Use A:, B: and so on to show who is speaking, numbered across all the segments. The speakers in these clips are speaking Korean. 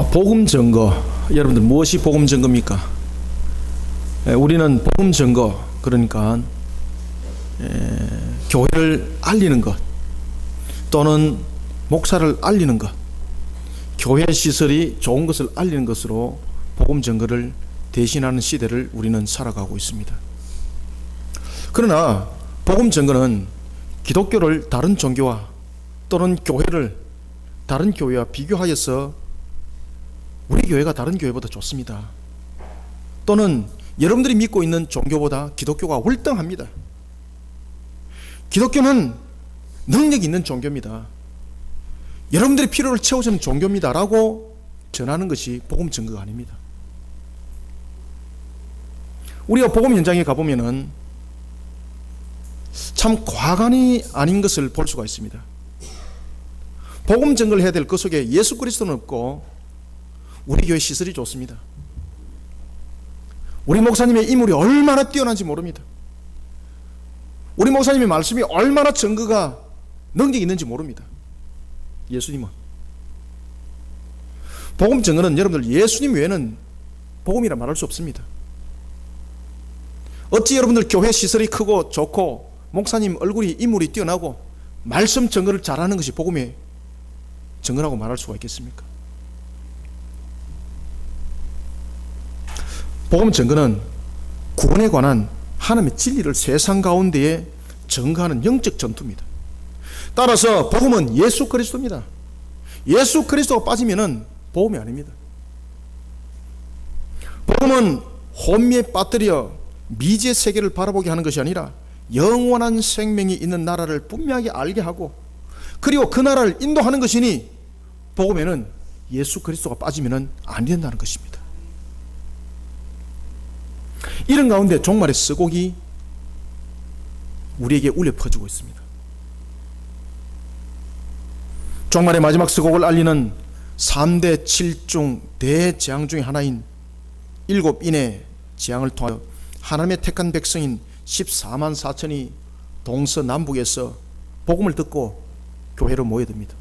A: 복음 증거, 여러분들 무엇이 복음 증거입니까? 우리는 복음 증거, 그러니까 교회를 알리는 것 또는 목사를 알리는 것, 교회 시설이 좋은 것을 알리는 것으로 복음 증거를 대신하는 시대를 우리는 살아가고 있습니다. 그러나 복음 증거는 기독교를 다른 종교와 또는 교회를 다른 교회와 비교하여서 우리 교회가 다른 교회보다 좋습니다, 또는 여러분들이 믿고 있는 종교보다 기독교가 월등합니다, 기독교는 능력 있는 종교입니다, 여러분들의 필요를 채워주는 종교입니다 라고 전하는 것이 복음 증거가 아닙니다. 우리가 복음 현장에 가보면은 참 과간이 아닌 것을 볼 수가 있습니다. 복음 증거를 해야 될 그 속에 예수 그리스도는 없고 우리 교회 시설이 좋습니다. 우리 목사님의 인물이 얼마나 뛰어난지 모릅니다. 우리 목사님의 말씀이 얼마나 증거가 능력이 있는지 모릅니다. 예수님은, 복음 증거는 여러분들 예수님 외에는 복음이라 말할 수 없습니다. 어찌 여러분들 교회 시설이 크고 좋고 목사님 얼굴이 인물이 뛰어나고 말씀 증거를 잘하는 것이 복음의 증거라고 말할 수가 있겠습니까? 복음 증거는 구원에 관한 하나님의 진리를 세상 가운데에 증거하는 영적 전투입니다. 따라서 복음은 예수 그리스도입니다. 예수 그리스도가 빠지면은 복음이 아닙니다. 복음은 혼미에 빠뜨려 미지의 세계를 바라보게 하는 것이 아니라 영원한 생명이 있는 나라를 분명하게 알게 하고, 그리고 그 나라를 인도하는 것이니 복음에는 예수 그리스도가 빠지면은 안 된다는 것입니다. 이런 가운데 종말의 쓰곡이 우리에게 울려 퍼지고 있습니다. 종말의 마지막 쓰곡을 알리는 3대 7중 대재앙 중의 하나인 7인의 재앙을 통하여 하나님의 택한 백성인 14만 4천이 동서남북에서 복음을 듣고 교회로 모여듭니다.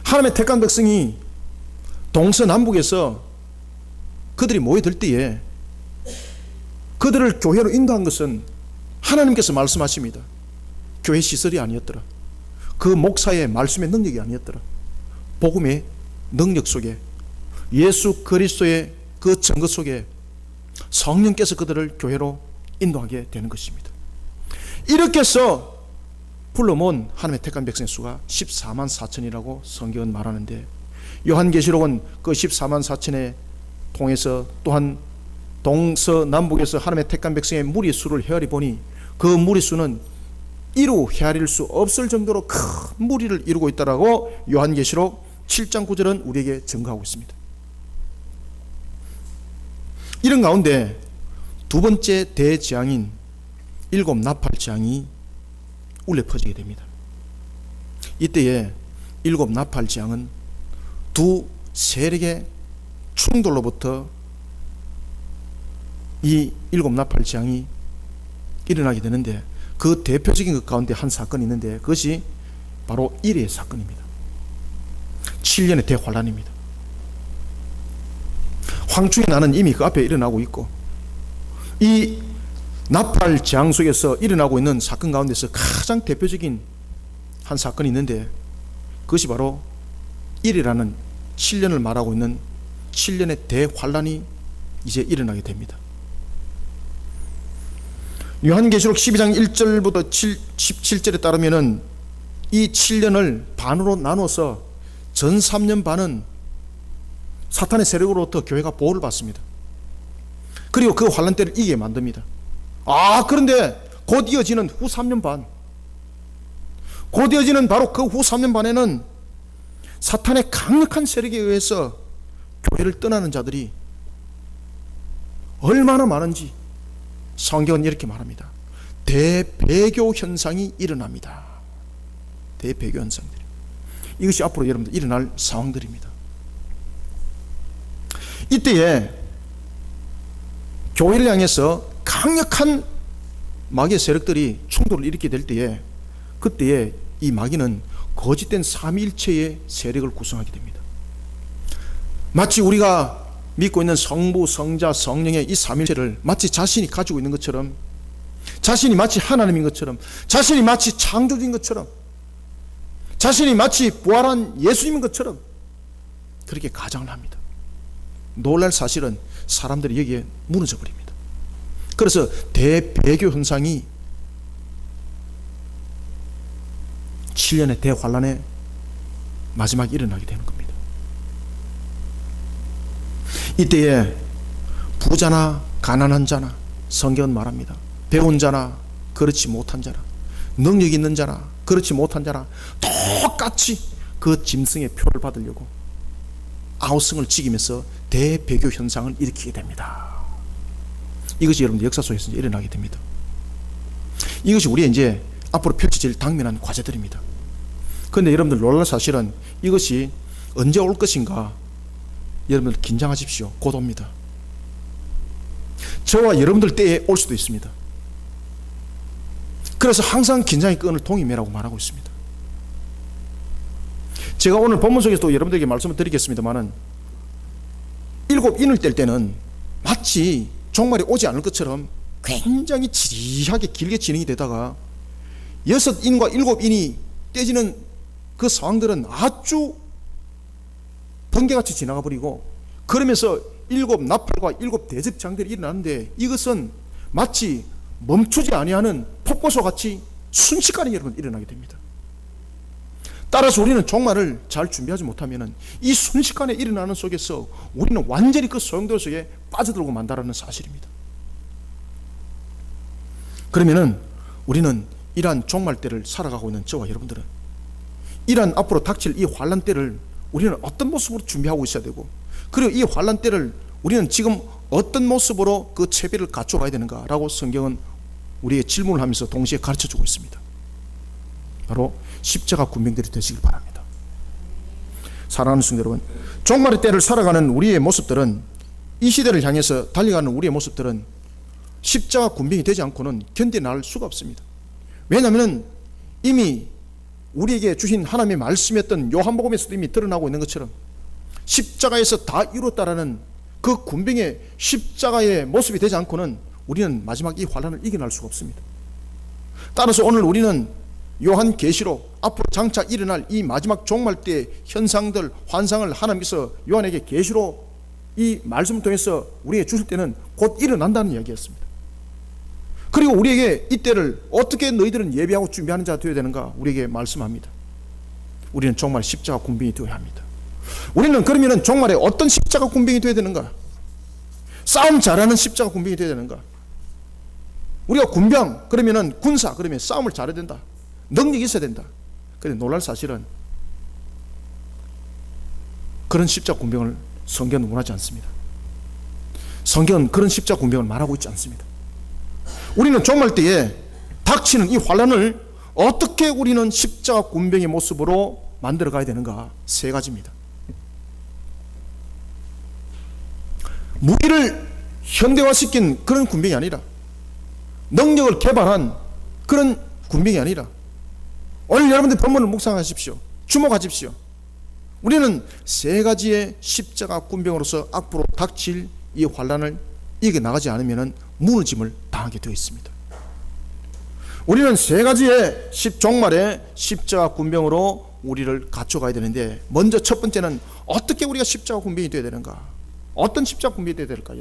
A: 하나님의 택한 백성이 동서남북에서 그들이 모여들 때에 그들을 교회로 인도한 것은 하나님께서 말씀하십니다. 교회 시설이 아니었더라, 그 목사의 말씀의 능력이 아니었더라, 복음의 능력 속에, 예수 그리스도의 그 증거 속에 성령께서 그들을 교회로 인도하게 되는 것입니다. 이렇게 해서 불러 모은 하나님의 택한 백성의 수가 14만 4천이라고 성경은 말하는데, 요한계시록은 그 14만 4천에 통해서 또한 동서남북에서 하나님의 택한 백성의 무리수를 헤아리 보니 그 무리수는 이루 헤아릴 수 없을 정도로 큰 무리를 이루고 있다라고 요한계시록 7장 9절은 우리에게 증거하고 있습니다. 이런 가운데 두 번째 대재앙인 7 나팔재앙이 울려 퍼지게 됩니다. 이때에 7 나팔재앙은 두 세력의 충돌로부터 이 7 나팔재앙이 일어나게 되는데, 그 대표적인 것 가운데 한 사건이 있는데 그것이 바로 이레의 사건입니다. 7년의 대환란입니다. 황충의 난은 이미 그 앞에 일어나고 있고, 이 나팔재앙 속에서 일어나고 있는 사건 가운데서 가장 대표적인 한 사건이 있는데 그것이 바로 이레라는 7년을 말하고 있는 7년의 대환란이 이제 일어나게 됩니다. 요한계시록 12장 1절부터 17절에 따르면은 이 7년을 반으로 나눠서 전 3년 반은 사탄의 세력으로부터 교회가 보호를 받습니다. 그리고 그 환란 때를 이기게 만듭니다. 그런데 곧 이어지는 후 3년 반, 곧 이어지는 바로 그 후 3년 반에는 사탄의 강력한 세력에 의해서 교회를 떠나는 자들이 얼마나 많은지 성경은 이렇게 말합니다. 대배교 현상이 일어납니다. 대배교 현상들이, 이것이 앞으로 여러분들 일어날 상황들입니다. 이때에 교회를 향해서 강력한 마귀의 세력들이 충돌을 일으키게 될 때에, 그때에 이 마귀는 거짓된 삼위일체의 세력을 구성하게 됩니다. 마치 우리가 믿고 있는 성부, 성자, 성령의 이 삼위일체를 마치 자신이 가지고 있는 것처럼, 자신이 마치 하나님인 것처럼, 자신이 마치 창조주인 것처럼, 자신이 마치 부활한 예수님인 것처럼 그렇게 가장을 합니다. 놀랄 사실은 사람들이 여기에 무너져 버립니다. 그래서 대배교 현상이 7년의 대환란의 마지막에 일어나게 되는 겁니다. 이때에 부자나 가난한 자나, 성경은 말합니다, 배운 자나 그렇지 못한 자나, 능력 있는 자나 그렇지 못한 자나 똑같이 그 짐승의 표를 받으려고 아우성을 지기면서 대배교 현상을 일으키게 됩니다. 이것이 여러분들 역사 속에서 일어나게 됩니다. 이것이 우리의 이제 앞으로 펼쳐질 당면한 과제들입니다. 그런데 여러분들 놀랄 사실은 이것이 언제 올 것인가, 여러분들 긴장하십시오. 곧 옵니다. 저와 여러분들 때에 올 수도 있습니다. 그래서 항상 긴장의 끈을 동이매라고 말하고 있습니다. 제가 오늘 본문 속에서도 여러분들에게 말씀을 드리겠습니다만은, 7인을 뗄 때는 마치 종말이 오지 않을 것처럼 굉장히 지리하게 길게 진행이 되다가 6인과 7인이 떼지는 그 상황들은 아주 번개같이 지나가 버리고, 그러면서 7 나팔과 7 대접장들이 일어나는데, 이것은 마치 멈추지 아니하는 폭포수 같이 순식간에 여러분 일어나게 됩니다. 따라서 우리는 종말을 잘 준비하지 못하면 이 순식간에 일어나는 속에서 우리는 완전히 그 소용돌이 속에 빠져들고 만다라는 사실입니다. 그러면은 우리는 이러한 종말 때를 살아가고 있는 저와 여러분들은 이러한 앞으로 닥칠 이 환란 때를 우리는 어떤 모습으로 준비하고 있어야 되고, 그리고 이 환란 때를 우리는 지금 어떤 모습으로 그 채비를 갖춰가야 되는가라고 성경은 우리의 질문을 하면서 동시에 가르쳐주고 있습니다. 바로 십자가 군병들이 되시길 바랍니다. 사랑하는 성도 여러분, 종말의 때를 살아가는 우리의 모습들은, 이 시대를 향해서 달려가는 우리의 모습들은 십자가 군병이 되지 않고는 견뎌낼 수가 없습니다. 왜냐하면 이미 우리에게 주신 하나님의 말씀이었던 요한복음에서도 이미 드러나고 있는 것처럼 십자가에서 다 이뤘다라는 그 군병의 십자가의 모습이 되지 않고는 우리는 마지막 이 환란을 이겨낼 수가 없습니다. 따라서 오늘 우리는 요한계시록 앞으로 장차 일어날 이 마지막 종말 때의 현상들, 환상을 하나님께서 요한에게 계시로 이 말씀을 통해서 우리에게 주실 때는 곧 일어난다는 이야기였습니다. 그리고 우리에게 이때를 어떻게 너희들은 예비하고 준비하는 자가 되어야 되는가 우리에게 말씀합니다. 우리는 정말 십자가 군병이 되어야 합니다. 우리는 그러면 종말에 어떤 십자가 군병이 되어야 되는가? 싸움 잘하는 십자가 군병이 되어야 되는가? 우리가 군병 그러면은 군사 그러면 싸움을 잘해야 된다, 능력이 있어야 된다. 그런데 놀랄 사실은 그런 십자가 군병을 성경은 원하지 않습니다. 성경은 그런 십자가 군병을 말하고 있지 않습니다. 우리는 종말 때에 닥치는 이 환란을 어떻게 우리는 십자가 군병의 모습으로 만들어 가야 되는가? 세 가지입니다. 무기를 현대화시킨 그런 군병이 아니라, 능력을 개발한 그런 군병이 아니라, 오늘 여러분들 본문을 묵상하십시오. 주목하십시오. 우리는 세 가지의 십자가 군병으로서 앞으로 닥칠 이 환란을 이겨나가지 않으면 무너짐을 당하게 되어 있습니다. 우리는 세 가지의 종말의 십자가 군병으로 우리를 갖춰가야 되는데, 먼저 첫 번째는 어떻게 우리가 십자가 군병이 되어야 되는가? 어떤 십자가 군병이 되어야 될까?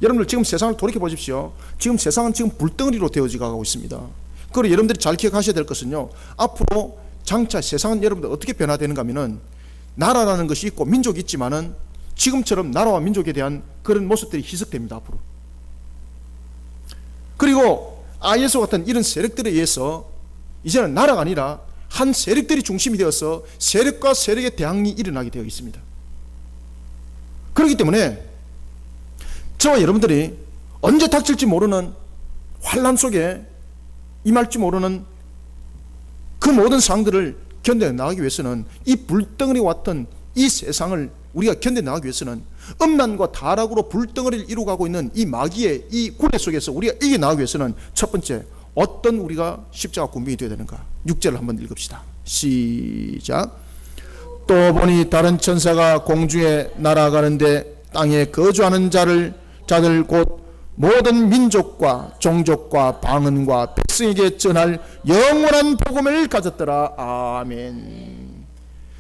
A: 여러분들 지금 세상을 돌이켜 보십시오. 지금 세상은 지금 불덩어리로 되어져 가고 있습니다. 그리고 여러분들이 잘 기억하셔야 될 것은요, 앞으로 장차 세상은 여러분들 어떻게 변화되는가 하면은, 나라라는 것이 있고 민족이 있지만은 지금처럼 나라와 민족에 대한 그런 모습들이 희석됩니다. 앞으로. 그리고 IS와 같은 이런 세력들에 의해서 이제는 나라가 아니라 한 세력들이 중심이 되어서 세력과 세력의 대항이 일어나게 되어 있습니다. 그렇기 때문에 저와 여러분들이 언제 닥칠지 모르는 환란 속에 임할지 모르는 그 모든 상황들을 견뎌나가기 위해서는, 이 불덩어리와 같은 이 세상을 우리가 견뎌나가기 위해서는, 음란과 타락으로 불덩어리를 이루어가고 있는 이 마귀의 이 굴레 속에서 우리가 이겨나가기 위해서는 첫 번째, 어떤 우리가 십자가 군병이 되어야 되는가? 6절을 한번 읽읍시다. 시작. 또 보니 다른 천사가 공중에 날아가는데 땅에 거주하는 자들 곧 모든 민족과 종족과 방언과 백성에게 전할 영원한 복음을 가졌더라. 아멘.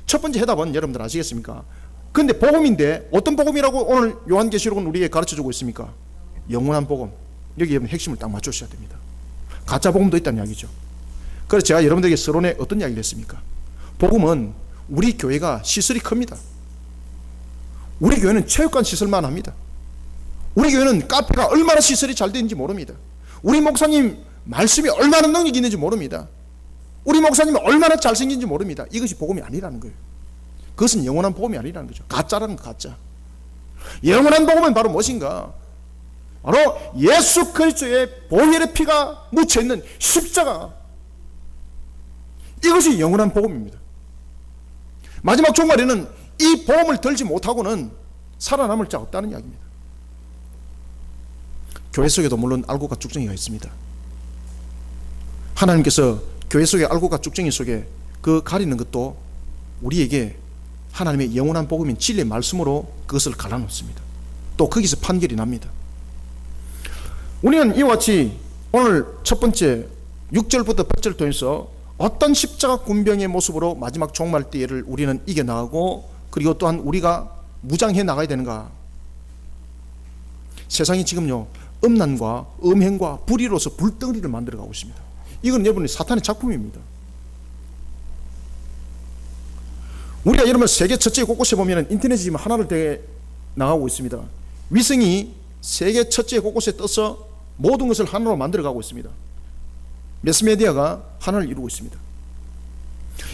A: 첫 번째 해답은 여러분들 아시겠습니까? 근데 복음인데 어떤 복음이라고 오늘 요한계시록은 우리에게 가르쳐주고 있습니까? 영원한 복음. 여기 여러분 핵심을 딱 맞추셔야 됩니다. 가짜 복음도 있다는 이야기죠. 그래서 제가 여러분들에게 서론에 어떤 이야기를 했습니까? 복음은 우리 교회가 시설이 큽니다. 우리 교회는 체육관 시설만 합니다. 우리 교회는 카페가 얼마나 시설이 잘 되는지 모릅니다. 우리 목사님 말씀이 얼마나 능력이 있는지 모릅니다. 우리 목사님이 얼마나 잘생긴지 모릅니다. 이것이 복음이 아니라는 거예요. 그것은 영원한 복음이 아니라는 거죠. 가짜라는 거, 가짜. 영원한 복음은 바로 무엇인가? 바로 예수 그리스도의 보혈의 피가 묻혀있는 십자가, 이것이 영원한 복음입니다. 마지막 종말에는 이 복음을 들지 못하고는 살아남을 자 없다는 이야기입니다. 교회 속에도 물론 알고가 쭉정이가 있습니다. 하나님께서 교회 속의 알고가 쭉정이 속에 그 가리는 것도 우리에게 하나님의 영원한 복음인 진리의 말씀으로 그것을 갈라놓습니다. 또 거기서 판결이 납니다. 우리는 이와 같이 오늘 첫 번째 6절부터 8절을 통해서 어떤 십자가 군병의 모습으로 마지막 종말 때를 우리는 이겨나가고, 그리고 또한 우리가 무장해 나가야 되는가. 세상이 지금요 음란과 음행과 불의로서 불덩어리를 만들어가고 있습니다. 이건 여러분의 사탄의 작품입니다. 우리가 여러분 세계 첫째 곳곳에 보면 인터넷이 지금 하나를 되게 나가고 있습니다. 위성이 세계 첫째 곳곳에 떠서 모든 것을 하나로 만들어가고 있습니다. 매스메디아가 하나를 이루고 있습니다.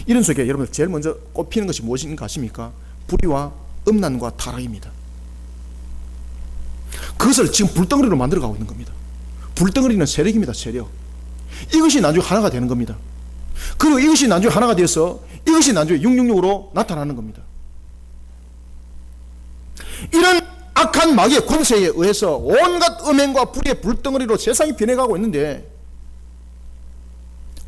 A: 이런 속에 여러분 제일 먼저 꼽히는 것이 무엇인가 아십니까? 불의와 음란과 타락입니다. 그것을 지금 불덩어리로 만들어가고 있는 겁니다. 불덩어리는 세력입니다. 세력. 이것이 나중에 하나가 되는 겁니다. 그리고 이것이 나중에 하나가 되어서 이것이 나중에 666으로 나타나는 겁니다. 이런 악한 마귀의 권세에 의해서 온갖 음행과 불의의 불덩어리로 세상이 변해가고 있는데,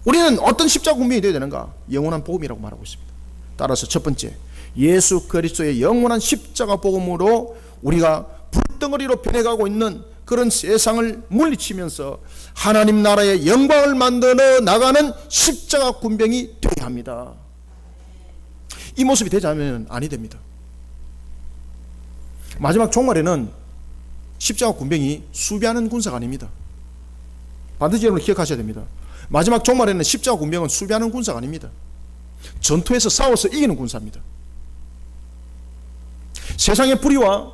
A: 우리는 어떤 십자가 군병이 되어야 되는가? 영원한 복음이라고 말하고 있습니다. 따라서 첫 번째, 예수 그리스도의 영원한 십자가 복음으로 우리가 불덩어리로 변해가고 있는 그런 세상을 물리치면서 하나님 나라의 영광을 만들어 나가는 십자가 군병이 되어야 합니다. 이 모습이 되지 않으면 아니 됩니다. 마지막 종말에는 십자가 군병이 수비하는 군사가 아닙니다. 반드시 여러분 기억하셔야 됩니다. 마지막 종말에는 십자가 군병은 수비하는 군사가 아닙니다. 전투에서 싸워서 이기는 군사입니다. 세상의 불의와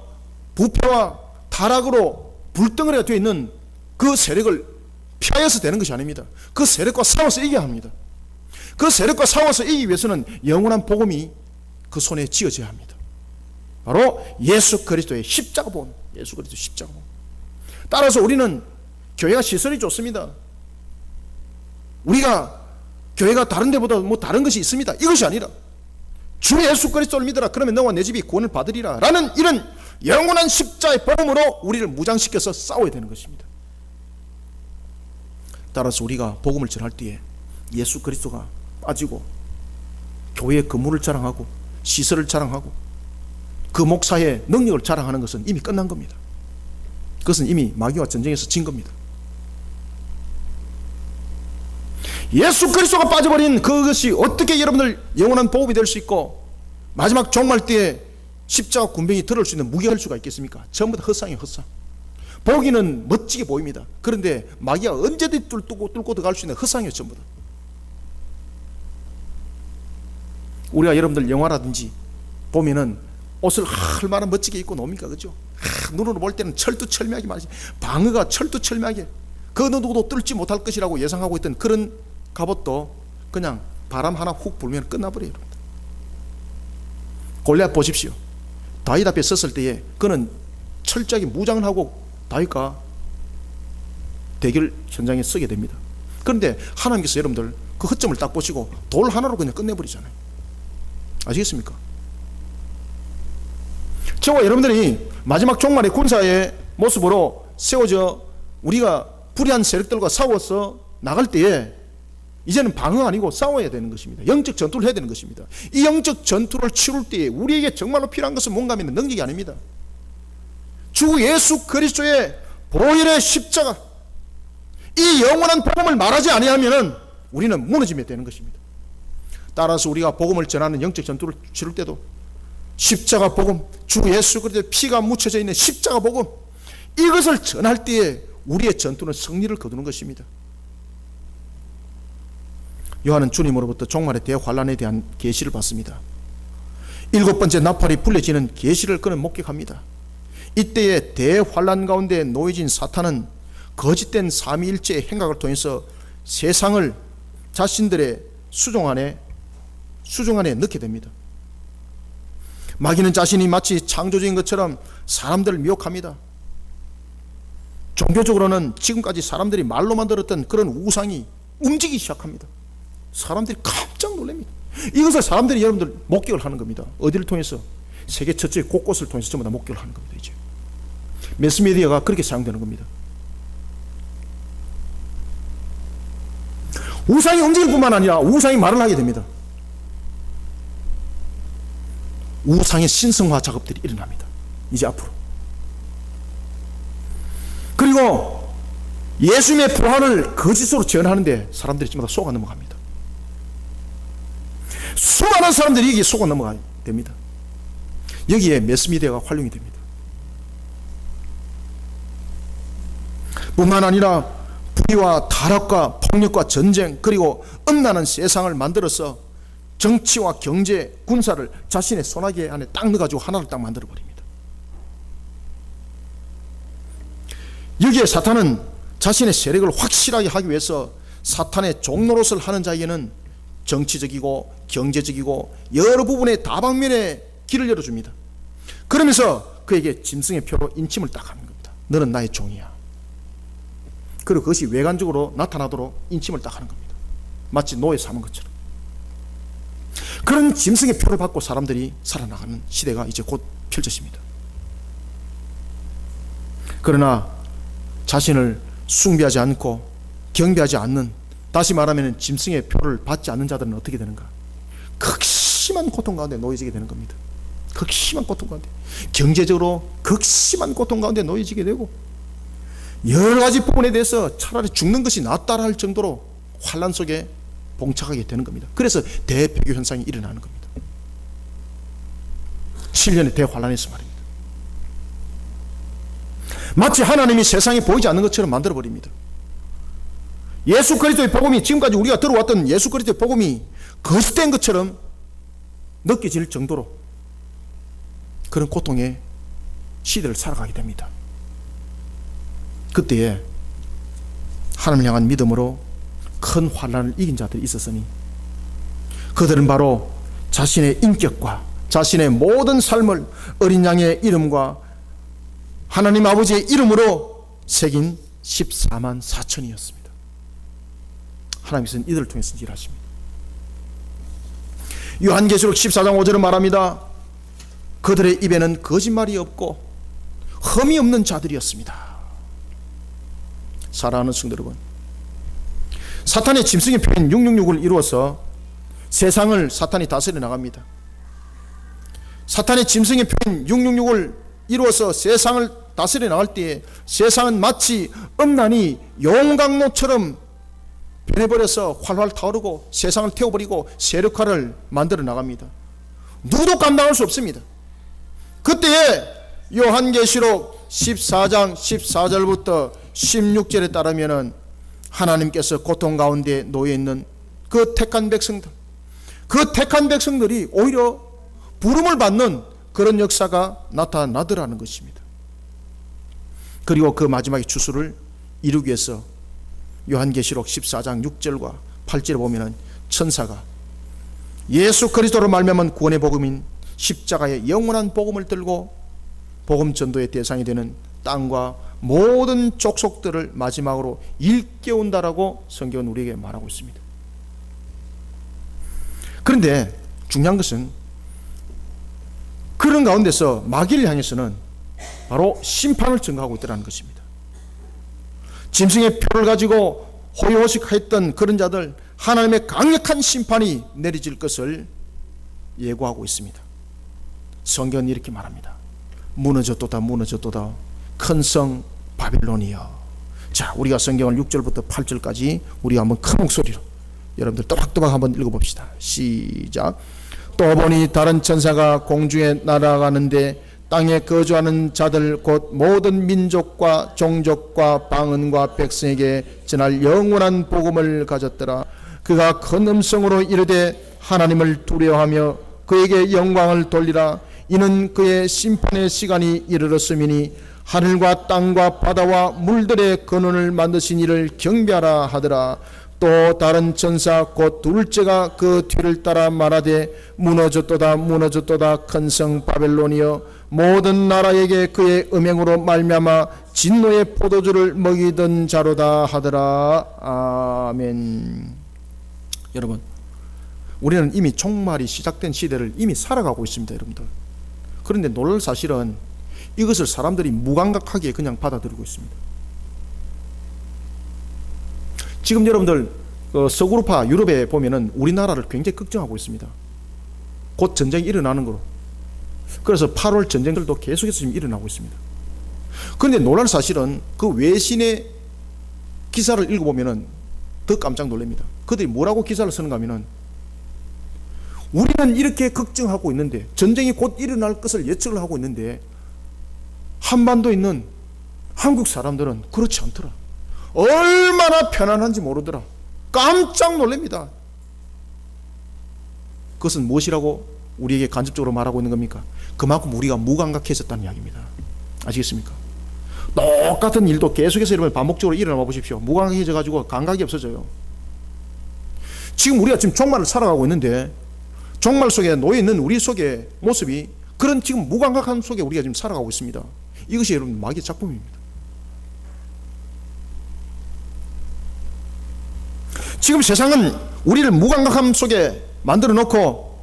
A: 부패와 타락으로 불덩어리가 되어 있는 그 세력을 피하여서 되는 것이 아닙니다. 그 세력과 싸워서 이겨야 합니다. 그 세력과 싸워서 이기기 위해서는 영원한 복음이 그 손에 쥐어져야 합니다. 바로 예수 그리스도의 십자가 복음, 예수 그리스도의 십자가 복음. 따라서 우리는 교회가 시설이 좋습니다. 우리가 교회가 다른 데보다 뭐 다른 것이 있습니다. 이것이 아니라 주 예수 그리스도를 믿어라. 그러면 너와 내 집이 구원을 받으리라. 라는 이런 영원한 십자의 복음으로 우리를 무장시켜서 싸워야 되는 것입니다. 따라서 우리가 복음을 전할 때에 예수 그리스도가 빠지고 교회의 건물을 자랑하고 시설을 자랑하고 그 목사의 능력을 자랑하는 것은 이미 끝난 겁니다. 그것은 이미 마귀와 전쟁에서 진 겁니다. 예수 그리스도가 빠져버린 그것이 어떻게 여러분들 영원한 복음이 될 수 있고 마지막 종말 때에 십자가 군병이 들을 수 있는 무게할 수가 있겠습니까? 전부 다 헛상이에요. 헛상. 보기는 멋지게 보입니다. 그런데 마귀가 언제든지 뚫고 들어갈 수 있는 헛상이에요. 전부 다. 우리가 여러분들 영화라든지 보면은 옷을 얼마나 멋지게 입고 놉니까? 그죠? 눈으로 볼 때는 철두철미하게 말이지, 방어가 철두철미하게 그 누구도 뚫지 못할 것이라고 예상하고 있던 그런 갑옷도 그냥 바람 하나 훅 불면 끝나버려요. 골리앗 보십시오. 다윗 앞에 섰을 때에 그는 철저하게 무장을 하고 다윗과 대결 현장에 서게 됩니다. 그런데 하나님께서 여러분들 그 허점을 딱 보시고 돌 하나로 그냥 끝내버리잖아요. 아시겠습니까? 저와 여러분들이 마지막 종말의 군사의 모습으로 세워져 우리가 불의한 세력들과 싸워서 나갈 때에 이제는 방어 아니고 싸워야 되는 것입니다. 영적 전투를 해야 되는 것입니다. 이 영적 전투를 치룰 때에 우리에게 정말로 필요한 것은 뭔가 하면 능력이 아닙니다. 주 예수 그리스도의 보혈의 십자가, 이 영원한 복음을 말하지 아니하면 우리는 무너지게 되는 것입니다. 따라서 우리가 복음을 전하는 영적 전투를 치룰 때도 십자가 복음, 주 예수 그리스도의 피가 묻혀져 있는 십자가 복음, 이것을 전할 때에 우리의 전투는 승리를 거두는 것입니다. 요한은 주님으로부터 종말의 대환란에 대한 계시를 받습니다. 7번째 나팔이 불려지는 계시를 그는 목격합니다. 이때에 대환란 가운데 놓여진 사탄은 거짓된 삼위일체의 행각을 통해서 세상을 자신들의 수종 안에 넣게 됩니다. 마귀는 자신이 마치 창조주인 것처럼 사람들을 미혹합니다. 종교적으로는 지금까지 사람들이 말로 만들었던 그런 우상이 움직이기 시작합니다. 사람들이 깜짝 놀랍니다. 이것을 사람들이 여러분들 목격을 하는 겁니다. 어디를 통해서? 세계 전체 곳곳을 통해서 전부 다 목격을 하는 겁니다. 이제 매스미디어가 그렇게 사용되는 겁니다. 우상이 움직일 뿐만 아니라 우상이 말을 하게 됩니다. 우상의 신성화 작업들이 일어납니다. 이제 앞으로. 그리고 예수님의 부활을 거짓으로 전하는데 사람들이 전부 다 속아 넘어갑니다. 수많은 사람들이 여기에 속아 넘어가야 됩니다. 여기에 매스미디어가 활용이 됩니다. 뿐만 아니라 불의와 타락과 폭력과 전쟁, 그리고 음란한 세상을 만들어서 정치와 경제, 군사를 자신의 손아귀 안에 딱 넣어가지고 하나를 딱 만들어버립니다. 여기에 사탄은 자신의 세력을 확실하게 하기 위해서 사탄의 종노릇을 하는 자에게는 정치적이고 경제적이고 여러 부분의 다방면에 길을 열어줍니다. 그러면서 그에게 짐승의 표로 인침을 딱 하는 겁니다. 너는 나의 종이야. 그리고 그것이 외관적으로 나타나도록 인침을 딱 하는 겁니다. 마치 노예 삼은 것처럼. 그런 짐승의 표를 받고 사람들이 살아나가는 시대가 이제 곧 펼쳐집니다. 그러나 자신을 숭배하지 않고 경배하지 않는, 다시 말하면 짐승의 표를 받지 않는 자들은 어떻게 되는가? 극심한 고통 가운데 놓여지게 되는 겁니다. 극심한 고통 가운데, 경제적으로 극심한 고통 가운데 놓여지게 되고, 여러 가지 부분에 대해서 차라리 죽는 것이 낫다라 할 정도로 환난 속에 봉착하게 되는 겁니다. 그래서 대폐교 현상이 일어나는 겁니다. 7년의 대환란에서 말입니다. 마치 하나님이 세상에 보이지 않는 것처럼 만들어버립니다. 예수 그리스도의 복음이, 지금까지 우리가 들어왔던 예수 그리스도의 복음이 거짓된 것처럼 느껴질 정도로 그런 고통의 시대를 살아가게 됩니다. 그때에 하나님을 향한 믿음으로 큰 환난을 이긴 자들이 있었으니 그들은 바로 자신의 인격과 자신의 모든 삶을 어린 양의 이름과 하나님 아버지의 이름으로 새긴 14만 4천이었습니다. 하나님께서는 이들을 통해서 일하십니다. 요한계시록 14장 5절은 말합니다. 그들의 입에는 거짓말이 없고 흠이 없는 자들이었습니다. 사랑하는 성도 여러분, 사탄의 짐승의 표현 666을 이루어서 세상을 사탄이 다스려 나갑니다. 사탄의 짐승의 표현 666을 이루어서 세상을 다스려 나갈 때에 세상은 마치 음란이 용광로처럼 변해버려서 활활 타오르고 세상을 태워버리고 세력화를 만들어 나갑니다. 누구도 감당할 수 없습니다. 그때에 요한계시록 14장 14절부터 16절에 따르면 하나님께서 고통 가운데 놓여있는 그 택한 백성들, 그 택한 백성들이 오히려 부름을 받는 그런 역사가 나타나더라는 것입니다. 그리고 그 마지막의 추수를 이루기 위해서 요한계시록 14장 6절과 8절에 보면 천사가 예수 그리스도로 말미암은 구원의 복음인 십자가의 영원한 복음을 들고 복음 전도의 대상이 되는 땅과 모든 족속들을 마지막으로 일깨운다라고 성경은 우리에게 말하고 있습니다. 그런데 중요한 것은 그런 가운데서 마귀를 향해서는 바로 심판을 증가하고 있다는 것입니다. 짐승의 표를 가지고 호의호식했던 그런 자들, 하나님의 강력한 심판이 내려질 것을 예고하고 있습니다. 성경은 이렇게 말합니다. 무너졌도다 무너졌도다 큰 성 바빌론이여. 자, 우리가 성경을 6절부터 8절까지 우리가 한번 큰 목소리로 여러분들 또박또박 한번 읽어봅시다. 시작. 또 보니 다른 천사가 공중에 날아가는데 땅에 거주하는 자들 곧 모든 민족과 종족과 방언과 백성에게 전할 영원한 복음을 가졌더라. 그가 큰 음성으로 이르되 하나님을 두려워하며 그에게 영광을 돌리라. 이는 그의 심판의 시간이 이르렀음이니 하늘과 땅과 바다와 물들의 근원을 만드신 이를 경배하라 하더라. 또 다른 천사 곧 둘째가 그 뒤를 따라 말하되 무너졌도다 무너졌도다 큰 성 바벨론이여 모든 나라에게 그의 음행으로 말미암아 진노의 포도주를 먹이던 자로다 하더라. 아멘. 여러분, 우리는 이미 종말이 시작된 시대를 이미 살아가고 있습니다, 여러분들. 그런데 놀랄 사실은 이것을 사람들이 무감각하게 그냥 받아들이고 있습니다. 지금 여러분들 서구르파 유럽에 보면은 우리나라를 굉장히 걱정하고 있습니다. 곧 전쟁이 일어나는 거로. 그래서 8월 전쟁들도 계속해서 지금 일어나고 있습니다. 그런데 놀랄 사실은 그 외신의 기사를 읽어보면은 더 깜짝 놀랍니다. 그들이 뭐라고 기사를 쓰는가 하면은 우리는 이렇게 걱정하고 있는데, 전쟁이 곧 일어날 것을 예측을 하고 있는데 한반도에 있는 한국 사람들은 그렇지 않더라. 얼마나 편안한지 모르더라. 깜짝 놀랍니다. 그것은 무엇이라고 우리에게 간접적으로 말하고 있는 겁니까? 그만큼 우리가 무감각해졌다는 이야기입니다. 아시겠습니까? 똑같은 일도 계속해서 여러분 반복적으로 일어나 보십시오. 무감각해져 가지고 감각이 없어져요. 지금 우리가 지금 종말을 살아가고 있는데 종말 속에 놓여 있는 우리 속의 모습이 그런 지금 무감각한 속에 우리가 지금 살아가고 있습니다. 이것이 여러분 마귀의 작품입니다. 지금 세상은 우리를 무감각함 속에 만들어 놓고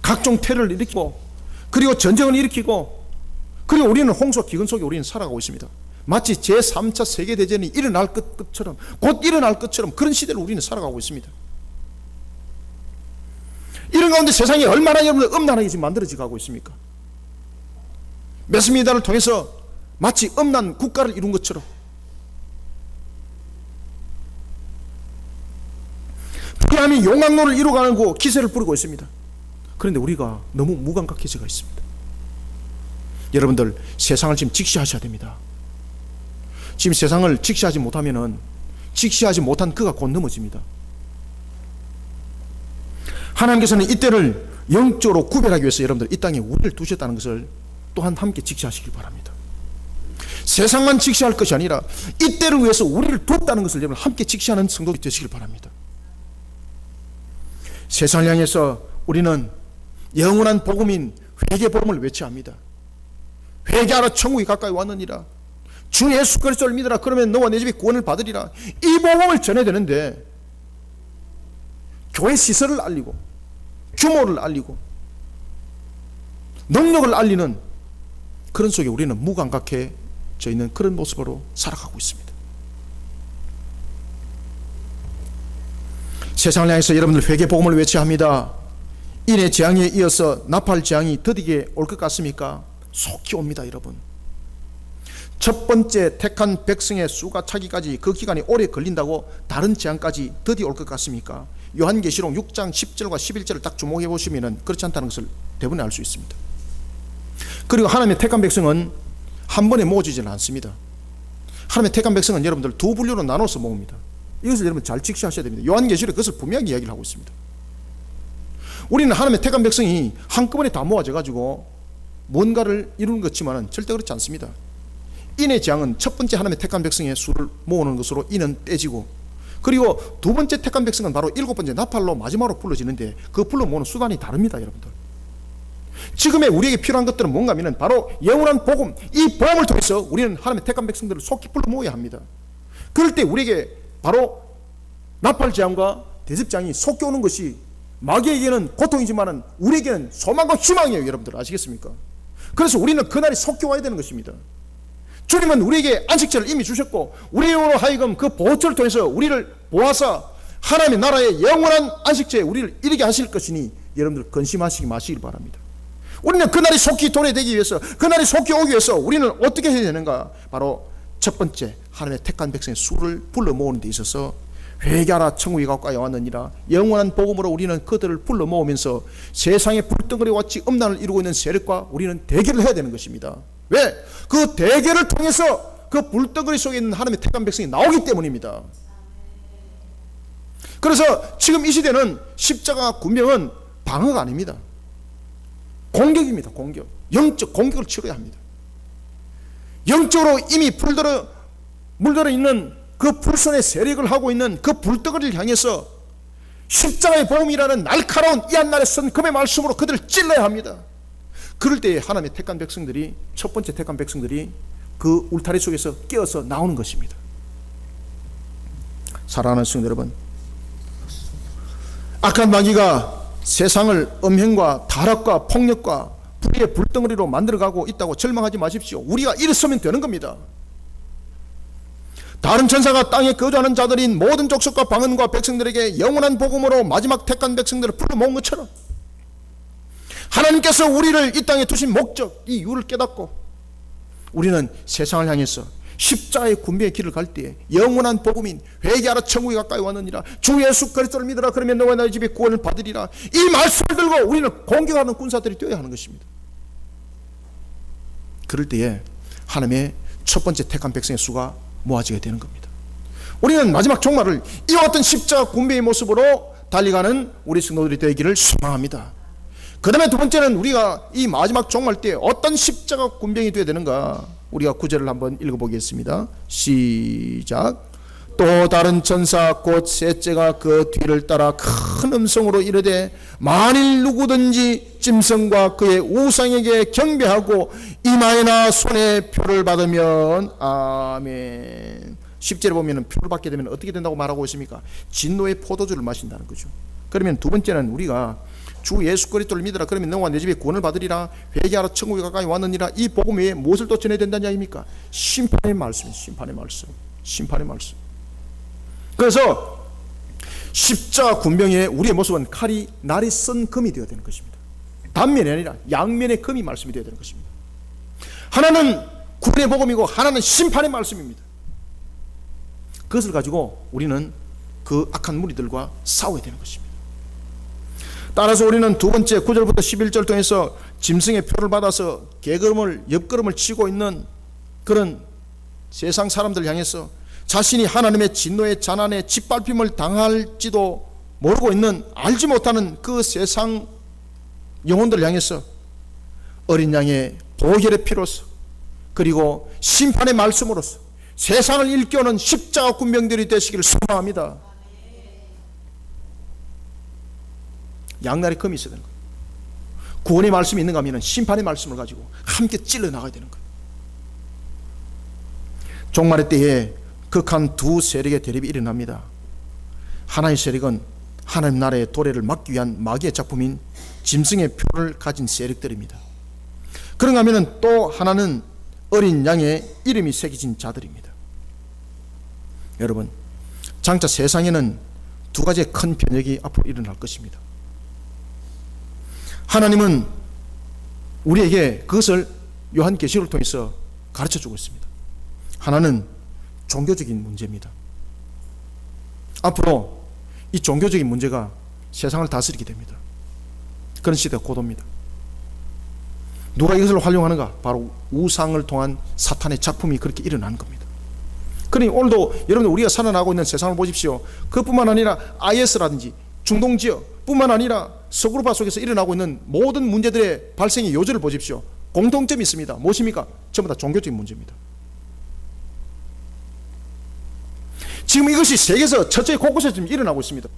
A: 각종 테러를 일으키고 그리고 전쟁을 일으키고 그리고 우리는 홍수 기근 속에 우리는 살아가고 있습니다. 마치 제3차 세계대전이 일어날 것처럼 곧 일어날 것처럼 그런 시대를 우리는 살아가고 있습니다. 이런 가운데 세상이 얼마나 여러분들 음란하게 지금 만들어져 가고 있습니까? 매스미디어를 통해서 마치 음란 국가를 이룬 것처럼 불의함이 용광로를 이루어가는 기세를 부리고 있습니다. 그런데 우리가 너무 무감각해져가 있습니다. 여러분들 세상을 지금 직시하셔야 됩니다. 지금 세상을 직시하지 못하면은 직시하지 못한 그가 곧 넘어집니다. 하나님께서는 이때를 영적으로 구별하기 위해서 여러분들 이 땅에 우리를 두셨다는 것을 또한 함께 직시하시길 바랍니다. 세상만 직시할 것이 아니라 이때를 위해서 우리를 두었다는 것을 여러분 함께 직시하는 성도가 되시길 바랍니다. 세상을 향해서 우리는 영원한 복음인 회개 복음을 외쳐야 합니다. 회개하라 천국이 가까이 왔느니라. 주 예수 그리스도를 믿으라. 그러면 너와 내 집이 구원을 받으리라. 이 복음을 전해야 되는데 교회 시설을 알리고 규모를 알리고 능력을 알리는 그런 속에 우리는 무감각해져 있는 그런 모습으로 살아가고 있습니다. 세상을 향해서 여러분들 회개 복음을 외쳐야 합니다. 인의 재앙에 이어서 나팔 재앙이 더디게 올 것 같습니까? 속히 옵니다, 여러분. 첫 번째 택한 백성의 수가 차기까지 그 기간이 오래 걸린다고 다른 재앙까지 더디 올 것 같습니까? 요한계시록 6장 10절과 11절을 딱 주목해 보시면 그렇지 않다는 것을 대부분 알 수 있습니다. 그리고 하나님의 택한 백성은 한 번에 모아지지는 않습니다. 하나님의 택한 백성은 여러분들 두 분류로 나눠서 모읍니다. 이것을 여러분 잘 직시하셔야 됩니다. 요한계시록에 그것을 분명히 이야기를 하고 있습니다. 우리는 하나님의 택한 백성이 한꺼번에 다 모아져 가지고 뭔가를 이루는 것지만은 절대 그렇지 않습니다. 인의 재앙은 첫 번째 하나님의 택한 백성의 수를 모으는 것으로 인은 떼지고, 그리고 두 번째 택한 백성은 바로 일곱 번째 나팔로 마지막으로 불러지는데 그 불러 모으는 수단이 다릅니다. 여러분들 지금의 우리에게 필요한 것들은 뭔가 하면 바로 영원한 복음, 이 복음을 통해서 우리는 하나님의 택한 백성들을 속히 불러 모아야 합니다. 그럴 때 우리에게 바로 나팔 재앙과 대접장이 속히 오는 것이 마귀에게는 고통이지만 우리에게는 소망과 희망이에요. 여러분들 아시겠습니까? 그래서 우리는 그날이 속히 와야 되는 것입니다. 주님은 우리에게 안식처를 이미 주셨고 우리로 하여금 그 보호처를 통해서 우리를 보아서 하나님의 나라의 영원한 안식처에 우리를 이르게 하실 것이니 여러분들 근심하시기 마시길 바랍니다. 우리는 그날이 속히 도래되기 위해서, 그날이 속히 오기 위해서 우리는 어떻게 해야 되는가? 바로 첫 번째, 하나님의 택한 백성의 수를 불러 모으는 데 있어서 회개하라 천국이 가까이 왔느니라, 영원한 복음으로 우리는 그들을 불러 모으면서 세상의 불덩어리와 같이 음란을 이루고 있는 세력과 우리는 대결을 해야 되는 것입니다. 왜? 그 대결을 통해서 그 불덩어리 속에 있는 하나님의 택한 백성이 나오기 때문입니다. 그래서 지금 이 시대는 십자가 군병은 방어가 아닙니다. 공격입니다. 공격. 영적 공격을 치러야 합니다. 영적으로 이미 물들어 있는 그 불선의 세력을 하고 있는 그 불덩어리를 향해서 십자가의 복음이라는 날카로운 이 한날의 선 금의 말씀으로 그들을 찔러야 합니다. 그럴 때 하나님의 택한 백성들이, 첫 번째 택한 백성들이 그 울타리 속에서 깨어서 나오는 것입니다. 사랑하는 성도 여러분, 악한 마귀가 세상을 음행과 타락과 폭력과 불의의 불덩어리로 만들어가고 있다고 절망하지 마십시오. 우리가 일어서면 되는 겁니다. 다른 천사가 땅에 거주하는 자들인 모든 족속과 방언과 백성들에게 영원한 복음으로 마지막 택한 백성들을 불러 모은 것처럼 하나님께서 우리를 이 땅에 두신 목적, 이 이유를 깨닫고 우리는 세상을 향해서 십자가의 군병의 길을 갈 때에 영원한 복음인 회개하라 천국이 가까이 왔느니라, 주 예수 그리스도를 믿으라 그러면 너와 너희 집에 구원을 받으리라, 이 말씀을 들고 우리는 공격하는 군사들이 되어야 하는 것입니다. 그럴 때에 하나님의 첫 번째 택한 백성의 수가 모아지게 되는 겁니다. 우리는 마지막 종말을 이와 같은 십자가 군병의 모습으로 달려가는 우리 성도들이 되기를 소망합니다. 그 다음에 두 번째는 우리가 이 마지막 종말 때 어떤 십자가 군병이 되어야 되는가, 우리가 구절을 한번 읽어보겠습니다. 시작. 또 다른 천사 곧 셋째가 그 뒤를 따라 큰 음성으로 이르되 만일 누구든지 짐승과 그의 우상에게 경배하고 이마에나 손에 표를 받으면, 아멘. 10절에 보면 표를 받게 되면 어떻게 된다고 말하고 있습니까? 진노의 포도주를 마신다는 거죠. 그러면 두 번째는 우리가 주 예수 그리스도를 믿으라 그러면 너와 내 집에 구원을 받으리라, 회개하라 천국이 가까이 왔느니라, 이 복음 외에 무엇을 또 전해야 된다는 이야기입니까? 심판의 말씀입니다. 심판의 말씀. 심판의 말씀. 그래서 십자가 군병의 우리의 모습은 칼이 날이 쓴 금이 되어야 되는 것입니다. 단면이 아니라 양면의 금이 말씀이 되어야 되는 것입니다. 하나는 구원의 복음이고 하나는 심판의 말씀입니다. 그것을 가지고 우리는 그 악한 무리들과 싸워야 되는 것입니다. 따라서 우리는 두 번째 9절부터 11절 통해서 짐승의 표를 받아서 개걸음을 옆걸음을 치고 있는 그런 세상 사람들 향해서 자신이 하나님의 진노의 잔한에 짓밟힘을 당할지도 모르고 있는, 알지 못하는 그 세상 영혼들을 향해서 어린 양의 보혈의 피로서 그리고 심판의 말씀으로서 세상을 일깨우는 십자가 군병들이 되시기를 소망합니다. 양날의 금이 있어야 되는 거예요. 구원의 말씀이 있는가 하면 심판의 말씀을 가지고 함께 찔러 나가야 되는 거예요. 종말의 때에 극한 두 세력의 대립이 일어납니다. 하나의 세력은 하나님 나라의 도래를 막기 위한 마귀의 작품인 짐승의 표를 가진 세력들입니다. 그런가 하면 또 하나는 어린 양의 이름이 새겨진 자들입니다. 여러분, 장차 세상에는 두 가지의 큰 변혁이 앞으로 일어날 것입니다. 하나님은 우리에게 그것을 요한계시록을 통해서 가르쳐주고 있습니다. 하나는 종교적인 문제입니다. 앞으로 이 종교적인 문제가 세상을 다스리게 됩니다. 그런 시대가 곧 옵니다. 누가 이것을 활용하는가? 바로 우상을 통한 사탄의 작품이 그렇게 일어나는 겁니다. 그러니 오늘도 여러분들 우리가 살아나고 있는 세상을 보십시오. 그뿐만 아니라 IS라든지 중동지역 뿐만 아니라 서구르파 속에서 일어나고 있는 모든 문제들의 발생의 요지를 보십시오. 공통점이 있습니다. 무엇입니까? 전부 다 종교적인 문제입니다. 지금 이것이 세계에서 처처에 곳곳에서 지금 일어나고 있습니다.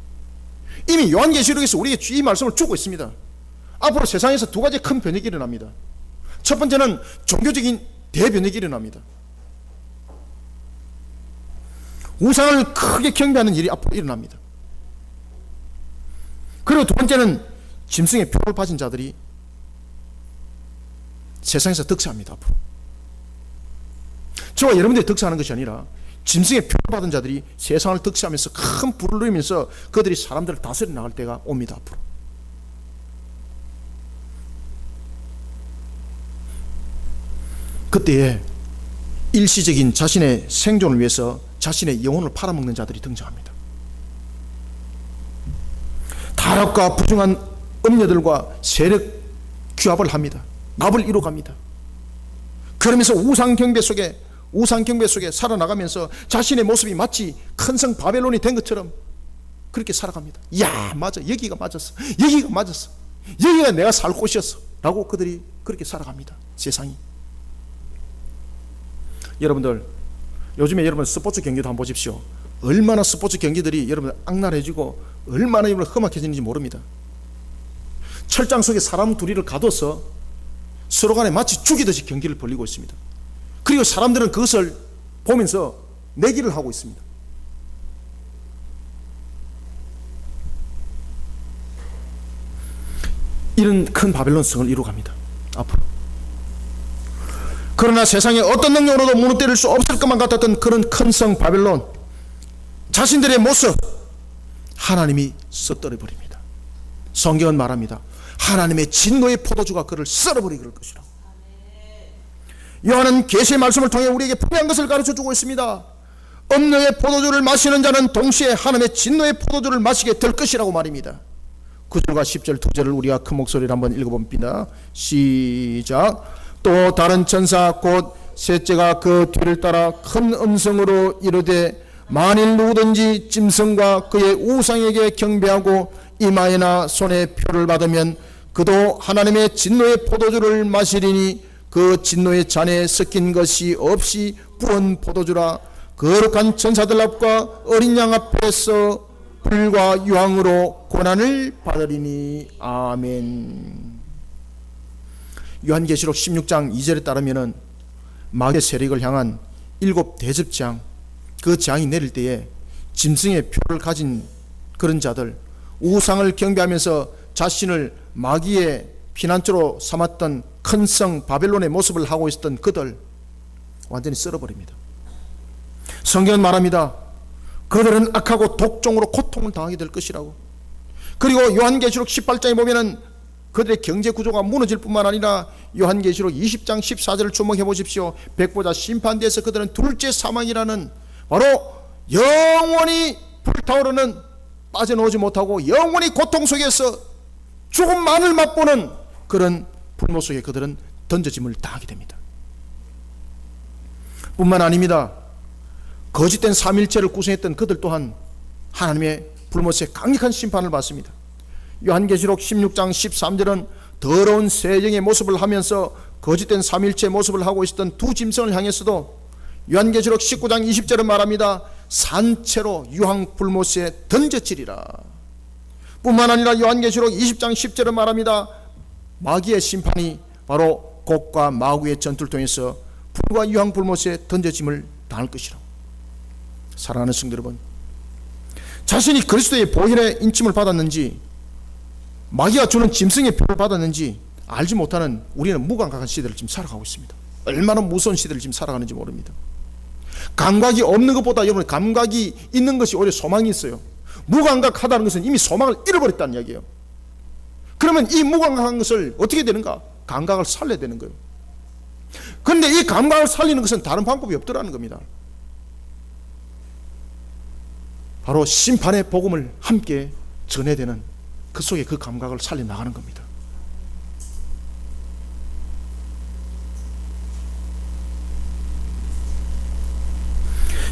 A: 이미 요한계시록에서 우리에게 이 말씀을 주고 있습니다. 앞으로 세상에서 두 가지 큰 변혁이 일어납니다. 첫 번째는 종교적인 대변혁이 일어납니다. 우상을 크게 경배하는 일이 앞으로 일어납니다. 그리고 두 번째는 짐승의 표를 받은 자들이 세상에서 득세합니다. 앞으로 저와 여러분들이 득세하는 것이 아니라 짐승의 표를 받은 자들이 세상을 득세하면서 큰 불을 누리면서 그들이 사람들을 다스려 나갈 때가 옵니다. 앞으로. 그때에 일시적인 자신의 생존을 위해서 자신의 영혼을 팔아먹는 자들이 등장합니다. 타락과 부정한 음녀들과 세력 규합을 합니다. 납을 이루어갑니다. 그러면서 우상경배 속에 살아나가면서 자신의 모습이 마치 큰 성 바벨론이 된 것처럼 그렇게 살아갑니다. 야, 맞아. 여기가 맞았어. 여기가 맞았어. 여기가 내가 살 곳이었어. 라고 그들이 그렇게 살아갑니다. 세상이. 여러분들, 요즘에 여러분 스포츠 경기도 한번 보십시오. 얼마나 스포츠 경기들이 여러분 악랄해지고 얼마나 여러분 험악해지는지 모릅니다. 철장 속에 사람 둘이를 가둬서 서로 간에 마치 죽이듯이 경기를 벌이고 있습니다. 그리고 사람들은 그것을 보면서 내기를 하고 있습니다. 이런 큰 바벨론 성을 이루어갑니다. 앞으로. 그러나 세상에 어떤 능력으로도 무너뜨릴 수 없을 것만 같았던 그런 큰 성 바벨론, 자신들의 모습 하나님이 썩더려 버립니다. 성경은 말합니다. 하나님의 진노의 포도주가 그를 썰어버릴 것이라고. 요한은 계시의 말씀을 통해 우리에게 분명한 것을 가르쳐주고 있습니다. 음료의 포도주를 마시는 자는 동시에 하나님의 진노의 포도주를 마시게 될 것이라고 말입니다. 9절과 10절 두 절을 우리가 큰 목소리로 한번 읽어봅니다. 시작. 또 다른 천사 곧 셋째가 그 뒤를 따라 큰 음성으로 이르되 만일 누구든지 짐승과 그의 우상에게 경배하고 이마에나 손에 표를 받으면 그도 하나님의 진노의 포도주를 마시리니 그 진노의 잔에 섞인 것이 없이 부은 포도주라. 거룩한 천사들 앞과 어린 양 앞에서 불과 유황으로 고난을 받으리니. 아멘. 요한계시록 16장 2절에 따르면 마귀의 세력을 향한 7 대접장, 그 재앙이 내릴 때에 짐승의 표를 가진 그런 자들, 우상을 경배하면서 자신을 마귀의 피난처로 삼았던 큰 성 바벨론의 모습을 하고 있었던 그들 완전히 썰어버립니다. 성경은 말합니다. 그들은 악하고 독종으로 고통을 당하게 될 것이라고. 그리고 요한계시록 18장에 보면은 그들의 경제 구조가 무너질 뿐만 아니라 요한계시록 20장 14절을 주목해 보십시오. 백보자 심판대에서 그들은 둘째 사망이라는 바로 영원히 불타오르는, 빠져나오지 못하고 영원히 고통 속에서 죽음만을 맛보는 그런 분노 속에 그들은 던져짐을 당하게 됩니다. 뿐만 아닙니다. 거짓된 삼일체를 구성했던 그들 또한 하나님의 불못에 강력한 심판을 받습니다. 요한계시록 16장 13절은 더러운 세정의 모습을 하면서 거짓된 삼일체 모습을 하고 있었던 두 짐승을 향해서도 요한계시록 19장 20절은 말합니다. 산채로 유황 불못에 던져지리라. 뿐만 아니라 요한계시록 20장 10절은 말합니다. 마귀의 심판이 바로 곡과 마귀의 전투를 통해서 불과 유황 불못에 던져짐을 당할 것이라고. 사랑하는 성도 여러분, 자신이 그리스도의 보혈의 인침을 받았는지 마귀가 주는 짐승의 표를 받았는지 알지 못하는 우리는 무감각한 시대를 지금 살아가고 있습니다. 얼마나 무서운 시대를 지금 살아가는지 모릅니다. 감각이 없는 것보다 여러분 감각이 있는 것이 오히려 소망이 있어요. 무감각하다는 것은 이미 소망을 잃어버렸다는 이야기예요. 그러면 이 무감각한 것을 어떻게 되는가? 감각을 살려야 되는 거예요. 그런데 이 감각을 살리는 것은 다른 방법이 없더라는 겁니다. 바로 심판의 복음을 함께 전해야 되는 그 속에 그 감각을 살려나가는 겁니다.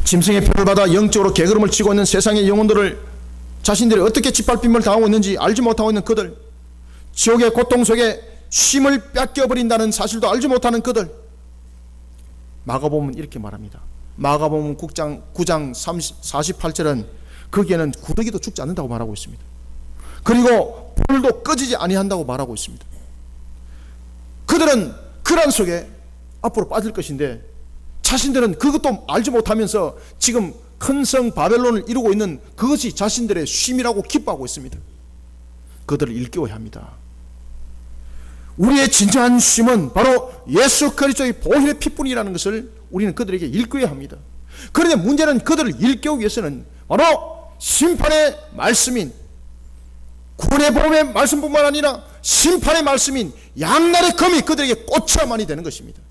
A: 짐승의 표를 받아 영적으로 개걸음을 치고 있는 세상의 영혼들을 자신들이 어떻게 짓밟힘을 당하고 있는지 알지 못하고 있는 그들, 지옥의 고통 속에 쉼을 뺏겨버린다는 사실도 알지 못하는 그들, 마가복음은 이렇게 말합니다. 마가복음 9장 48절은 거기에는 구더기도 죽지 않는다고 말하고 있습니다. 그리고 불도 꺼지지 아니한다고 말하고 있습니다. 그들은 그란 속에 앞으로 빠질 것인데 자신들은 그것도 알지 못하면서 지금 큰 성 바벨론을 이루고 있는 그것이 자신들의 쉼이라고 기뻐하고 있습니다. 그들을 일깨워야 합니다. 우리의 진정한 쉼은 바로 예수 그리스도의 보혈의 피뿐이라는 것을 우리는 그들에게 일깨워야 합니다. 그런데 문제는 그들을 일깨우기 위해서는 바로 심판의 말씀인 구원의 복음의 말씀뿐만 아니라 심판의 말씀인 양날의 검이 그들에게 꽂혀야만이 되는 것입니다.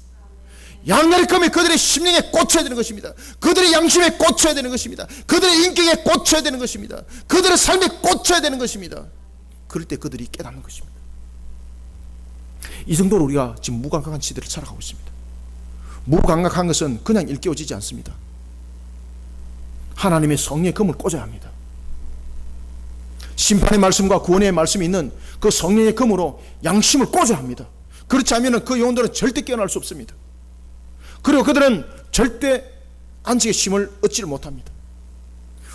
A: 양날의 검이 그들의 심령에 꽂혀야 되는 것입니다. 그들의 양심에 꽂혀야 되는 것입니다. 그들의 인격에 꽂혀야 되는 것입니다. 그들의 삶에 꽂혀야 되는 것입니다. 그럴 때 그들이 깨닫는 것입니다. 이 정도로 우리가 지금 무감각한 시대를 살아가고 있습니다. 무감각한 것은 그냥 일깨워지지 않습니다. 하나님의 성령의 검을 꽂아야 합니다. 심판의 말씀과 구원의 말씀이 있는 그 성령의 검으로 양심을 꽂아야 합니다. 그렇지 않으면 그 영혼들은 절대 깨어날 수 없습니다. 그리고 그들은 절대 안식의 쉼을 얻지를 못합니다.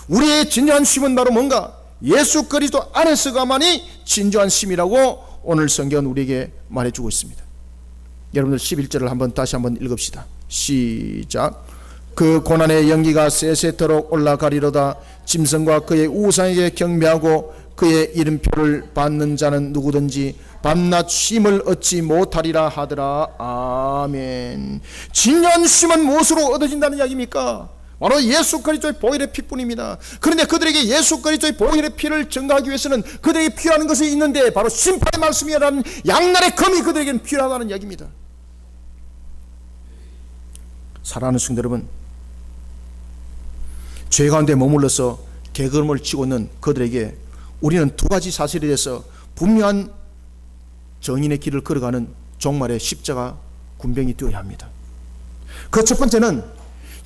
A: 우리의 진정한 쉼은 바로 뭔가 예수 그리스도 안에서가만이 진정한 쉼이라고 오늘 성경은 우리에게 말해주고 있습니다. 여러분들 11절을 다시 한번 읽읍시다. 시작. 그 고난의 연기가 세세토록 올라가리로다. 짐승과 그의 우상에게 경배하고 그의 이름표를 받는 자는 누구든지 밤낮 쉼을 얻지 못하리라 하더라. 아멘. 진정한 쉼은 무엇으로 얻어진다는 이야기입니까? 바로 예수 그리스도의 보혈의 피뿐입니다. 그런데 그들에게 예수 그리스도의 보혈의 피를 증가하기 위해서는 그들에게 필요한 것이 있는데 바로 심판의 말씀이라는 양날의 검이 그들에게는 필요하다는 이야기입니다. 사랑하는 성도 여러분, 죄 가운데 머물러서 개걸음을 치고 있는 그들에게 우리는 두 가지 사실에 대해서 분명한 정인의 길을 걸어가는 종말의 십자가 군병이 되어야 합니다. 그 첫 번째는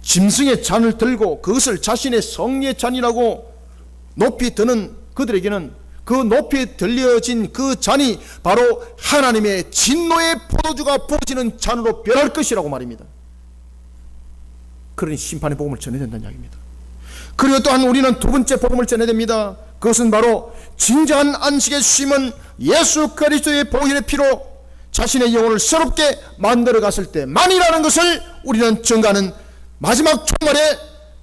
A: 짐승의 잔을 들고 그것을 자신의 성리의 잔이라고 높이 드는 그들에게는 그 높이 들려진 그 잔이 바로 하나님의 진노의 포도주가 부어지는 잔으로 변할 것이라고 말입니다. 그러니 심판의 복음을 전해야 된다는 이야기입니다. 그리고 또한 우리는 두 번째 복음을 전해야 됩니다. 그것은 바로 진정한 안식의 쉼은 예수 그리스도의 보혈의 피로 자신의 영혼을 새롭게 만들어 갔을 때만이라는 것을 우리는 증거하는 마지막 종말의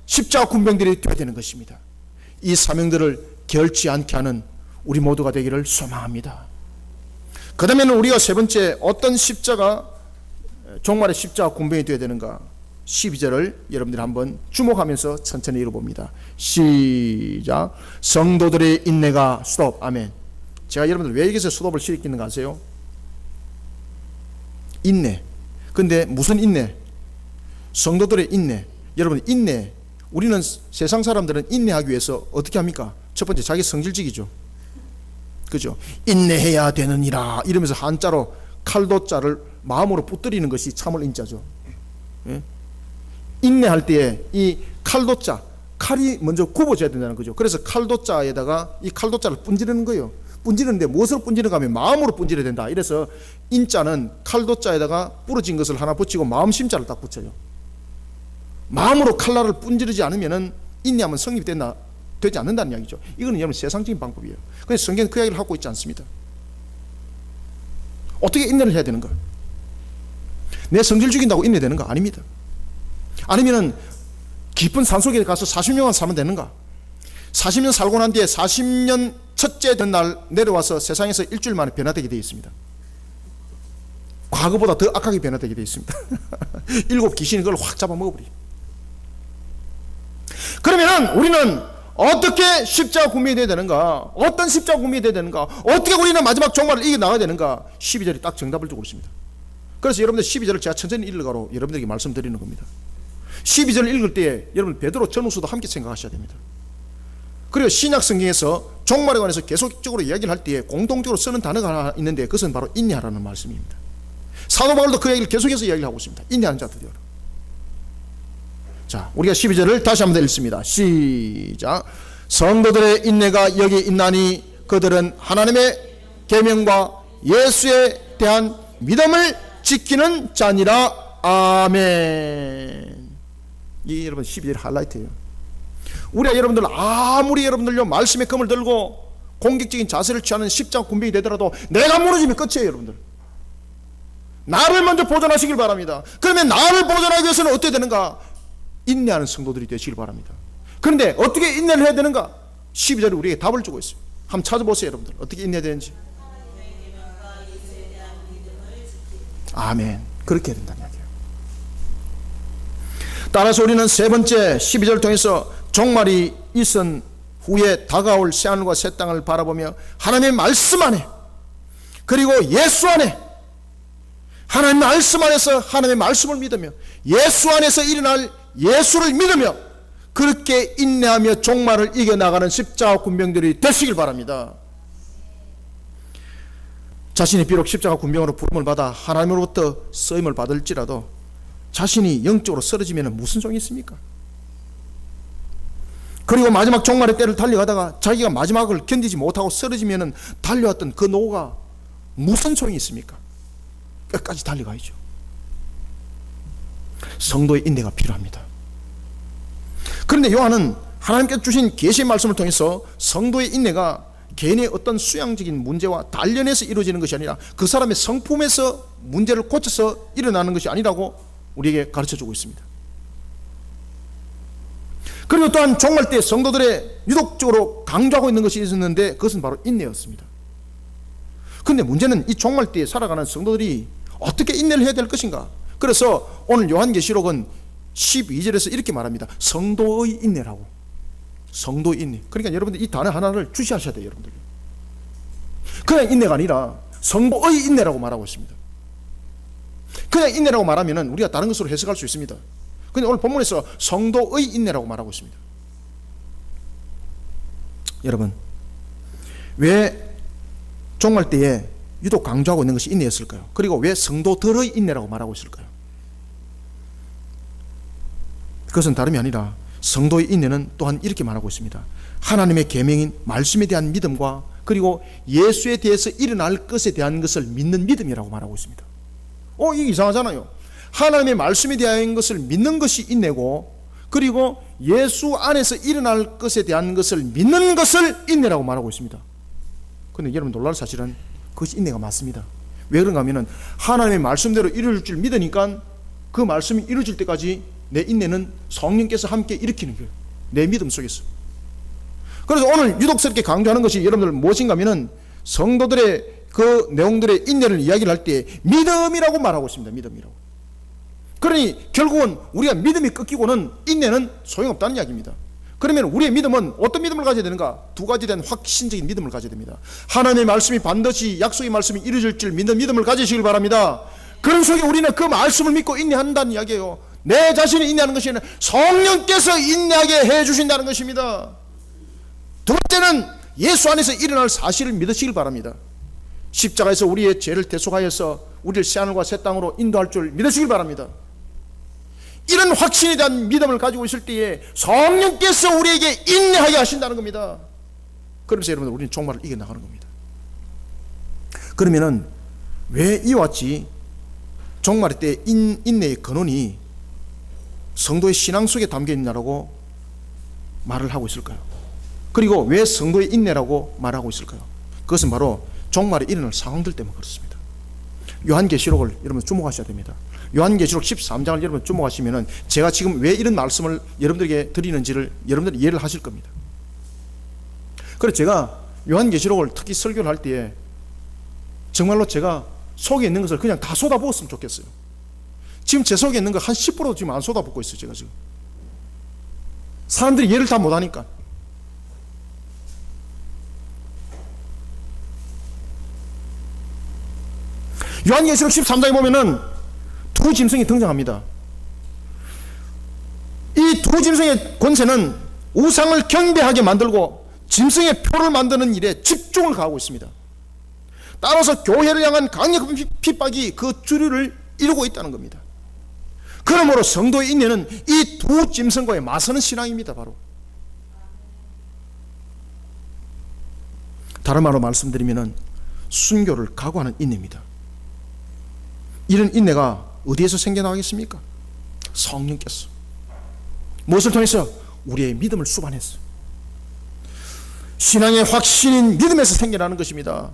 A: 십자가 군병들이 되어야 되는 것입니다. 이 사명들을 결치 않게 하는 우리 모두가 되기를 소망합니다. 그 다음에는 우리가 세 번째 어떤 십자가 종말의 십자가 군병이 되어야 되는가, 12절을 여러분들이 한번 주목하면서 천천히 읽어봅니다. 시작. 성도들의 인내가 스톱. 아멘. 제가 여러분들 왜 여기서 스톱을 시키는가 아세요? 인내. 근데 무슨 인내? 성도들의 인내. 여러분 인내, 우리는 세상 사람들은 인내하기 위해서 어떻게 합니까? 첫 번째 자기 성질직이죠. 그죠? 인내해야 되느니라 이러면서 한자로 칼도자를 마음으로 붙들이는 것이 참을 인자죠. 예? 인내할 때에 이 칼도자, 칼이 먼저 굽어져야 된다는 거죠. 그래서 칼도자에다가 이 칼도자를 분지르는 거예요. 분지르는데 무엇으로 분지르는가 하면 마음으로 분지려야 된다. 이래서 인자는 칼도자에다가 부러진 것을 하나 붙이고 마음 심자를 딱 붙여요. 마음으로 칼날을 분지르지 않으면 인내하면 성립이 되지 않는다는 이야기죠. 이거는 여러분 세상적인 방법이에요. 그래서 성경은 그 이야기를 하고 있지 않습니다. 어떻게 인내를 해야 되는가? 내 성질 죽인다고 인내되는가? 아닙니다. 아니면은 깊은 산속에 가서 40년만 살면 되는가? 40년 살고 난 뒤에 40년 첫째 된 날 내려와서 세상에서 일주일 만에 변화되게 되어 있습니다. 과거보다 더 악하게 변화되게 되어 있습니다. 7 귀신이 그걸 확 잡아먹어버려. 그러면 우리는 어떻게 십자가 군병이 되어야 되는가? 어떤 십자가 군병이 되어야 되는가? 어떻게 우리는 마지막 종말을 이겨나가야 되는가? 12절이 딱 정답을 주고 있습니다. 그래서 여러분들 12절을 제가 천천히 읽어가로 여러분들에게 말씀드리는 겁니다. 12절을 읽을 때에 여러분 베드로 전후서도 함께 생각하셔야 됩니다. 그리고 신약 성경에서 종말에 관해서 계속적으로 이야기를 할 때에 공통적으로 쓰는 단어가 하나 있는데 그것은 바로 인내하라는 말씀입니다. 사도 바울도 그 얘기를 계속해서 이야기를 하고 있습니다. 인내하는 자들이요. 자, 우리가 12절을 다시 한번 읽습니다. 시작. 성도들의 인내가 여기 있나니 그들은 하나님의 계명과 예수에 대한 믿음을 지키는 자니라. 아멘. 이 여러분 12절 하이라이트예요. 우리가 여러분들 아무리 여러분들요 말씀의 검을 들고 공격적인 자세를 취하는 십자가 군병이 되더라도 내가 무너지면 끝이에요. 여러분들 나를 먼저 보존하시길 바랍니다. 그러면 나를 보존하기 위해서는 어떻게 되는가? 인내하는 성도들이 되시길 바랍니다. 그런데 어떻게 인내를 해야 되는가? 12절에 우리에게 답을 주고 있어요. 한번 찾아보세요. 여러분들 어떻게 인내해야 되는지. 아멘. 그렇게 해야 된다는 이야기예요. 따라서 우리는 세 번째 12절 통해서 종말이 있은 후에 다가올 새하늘과 새 땅을 바라보며 하나님의 말씀 안에, 그리고 예수 안에, 하나님의 말씀 안에서 하나님의 말씀을 믿으며 예수 안에서 일어날 예수를 믿으며 그렇게 인내하며 종말을 이겨나가는 십자가 군병들이 되시길 바랍니다. 자신이 비록 십자가 군병으로 부름을 받아 하나님으로부터 쓰임을 받을지라도 자신이 영적으로 쓰러지면 무슨 종이 있습니까? 그리고 마지막 종말의 때를 달려가다가 자기가 마지막을 견디지 못하고 쓰러지면 달려왔던 그 노가 무슨 소용이 있습니까? 끝까지 달려가야죠. 성도의 인내가 필요합니다. 그런데 요한은 하나님께서 주신 계시의 말씀을 통해서 성도의 인내가 개인의 어떤 수양적인 문제와 단련해서 이루어지는 것이 아니라 그 사람의 성품에서 문제를 고쳐서 일어나는 것이 아니라고 우리에게 가르쳐주고 있습니다. 그리고 또한 종말 때 성도들의 유독적으로 강조하고 있는 것이 있었는데 그것은 바로 인내였습니다. 그런데 문제는 이 종말 때에 살아가는 성도들이 어떻게 인내를 해야 될 것인가? 그래서 오늘 요한계시록은 12절에서 이렇게 말합니다. 성도의 인내라고. 성도의 인내. 그러니까 여러분들 이 단어 하나를 주시하셔야 돼요. 여러분들. 그냥 인내가 아니라 성도의 인내라고 말하고 있습니다. 그냥 인내라고 말하면 우리가 다른 것으로 해석할 수 있습니다. 근데 오늘 본문에서 성도의 인내라고 말하고 있습니다. 여러분, 왜 종말 때에 유독 강조하고 있는 것이 인내였을까요? 그리고 왜 성도들의 인내라고 말하고 있을까요? 그것은 다름이 아니라 성도의 인내는 또한 이렇게 말하고 있습니다. 하나님의 계명인 말씀에 대한 믿음과 그리고 예수에 대해서 일어날 것에 대한 것을 믿는 믿음이라고 말하고 있습니다. 이게 이상하잖아요. 하나님의 말씀에 대한 것을 믿는 것이 인내고, 그리고 예수 안에서 일어날 것에 대한 것을 믿는 것을 인내라고 말하고 있습니다. 그런데 여러분 놀랄 사실은 그것이 인내가 맞습니다. 왜 그런가 하면 하나님의 말씀대로 이루어질 줄 믿으니까 그 말씀이 이루어질 때까지 내 인내는 성령께서 함께 일으키는 거예요. 내 믿음 속에서. 그래서 오늘 유독스럽게 강조하는 것이 여러분들 무엇인가 하면 성도들의 그 내용들의 인내를 이야기를 할 때 믿음이라고 말하고 있습니다. 믿음이라고. 그러니 결국은 우리가 믿음이 꺾이고는 인내는 소용없다는 이야기입니다. 그러면 우리의 믿음은 어떤 믿음을 가져야 되는가? 두 가지에 대한 확신적인 믿음을 가져야 됩니다. 하나님의 말씀이 반드시 약속의 말씀이 이루어질 줄 믿는 믿음을 가지시길 바랍니다. 그런 속에 우리는 그 말씀을 믿고 인내한다는 이야기예요. 내 자신이 인내하는 것이 아니라 성령께서 인내하게 해주신다는 것입니다. 두 번째는 예수 안에서 일어날 사실을 믿으시길 바랍니다. 십자가에서 우리의 죄를 대속하여서 우리를 새하늘과 새 땅으로 인도할 줄 믿으시길 바랍니다. 이런 확신에 대한 믿음을 가지고 있을 때에 성령께서 우리에게 인내하게 하신다는 겁니다. 그러면서 여러분 우리는 종말을 이겨나가는 겁니다. 그러면은 왜 이와 같이 종말의 때 인내의 근원이 성도의 신앙 속에 담겨 있냐라고 말을 하고 있을까요? 그리고 왜 성도의 인내라고 말하고 있을까요? 그것은 바로 종말에 일어날 상황들 때문에 그렇습니다. 요한계시록을 여러분 주목하셔야 됩니다. 요한계시록 13장을 여러분 주목하시면 제가 지금 왜 이런 말씀을 여러분들에게 드리는지를 여러분들이 이해를 하실 겁니다. 그래서 제가 요한계시록을 특히 설교를 할 때에 정말로 제가 속에 있는 것을 그냥 다 쏟아부었으면 좋겠어요. 지금 제 속에 있는 거 한 10%도 지금 안 쏟아붓고 있어요. 제가 지금 사람들이 이해를 다 못하니까. 요한계시록 13장에 보면은 두 짐승이 등장합니다. 이 두 짐승의 권세는 우상을 경배하게 만들고 짐승의 표를 만드는 일에 집중을 가하고 있습니다. 따라서 교회를 향한 강력한 핍박이 그 주류를 이루고 있다는 겁니다. 그러므로 성도의 인내는 이 두 짐승과의 맞서는 신앙입니다. 바로 다른 말로 말씀드리면 순교를 각오하는 인내입니다. 이런 인내가 어디에서 생겨나겠습니까? 성령께서 무엇을 통해서? 우리의 믿음을 수반해서 신앙의 확신인 믿음에서 생겨나는 것입니다.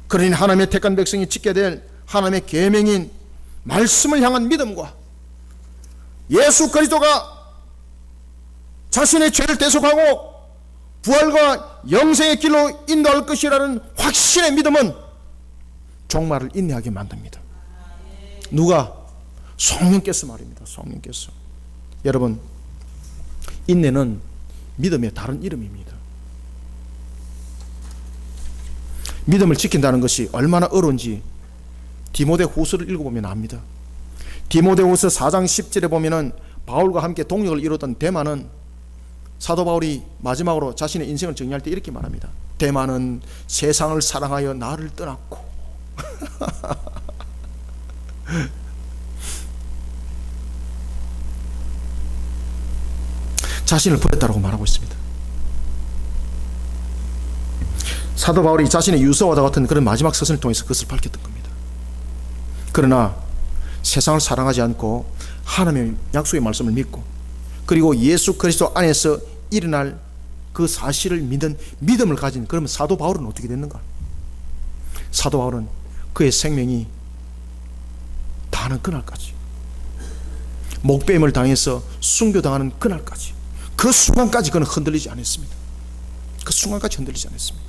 A: 그러니 하나님의 택한 백성이 지켜야 될 하나님의 계명인 말씀을 향한 믿음과 예수 그리스도가 자신의 죄를 대속하고 부활과 영생의 길로 인도할 것이라는 확신의 믿음은 종말을 인내하게 만듭니다. 누가? 성령께서 말입니다. 성령께서. 여러분, 인내는 믿음의 다른 이름입니다. 믿음을 지킨다는 것이 얼마나 어려운지 디모데후서를 읽어보면 압니다. 디모데후서 4장 10절에 보면은 바울과 함께 동역을 이루었던 데마는, 사도 바울이 마지막으로 자신의 인생을 정리할 때 이렇게 말합니다. 데마는 세상을 사랑하여 나를 떠났고 자신을 버렸다고 말하고 있습니다. 사도 바울이 자신의 유서와도 같은 그런 마지막 서신을 통해서 그것을 밝혔던 겁니다. 그러나 세상을 사랑하지 않고 하나님의 약속의 말씀을 믿고, 그리고 예수 그리스도 안에서 일어날 그 사실을 믿는 믿음을 가진, 그러면 사도 바울은 어떻게 됐는가? 사도 바울은 그의 생명이 다하는 그날까지, 목배임을 당해서 순교당하는 그날까지, 그 순간까지 그는 흔들리지 않았습니다. 그 순간까지 흔들리지 않았습니다.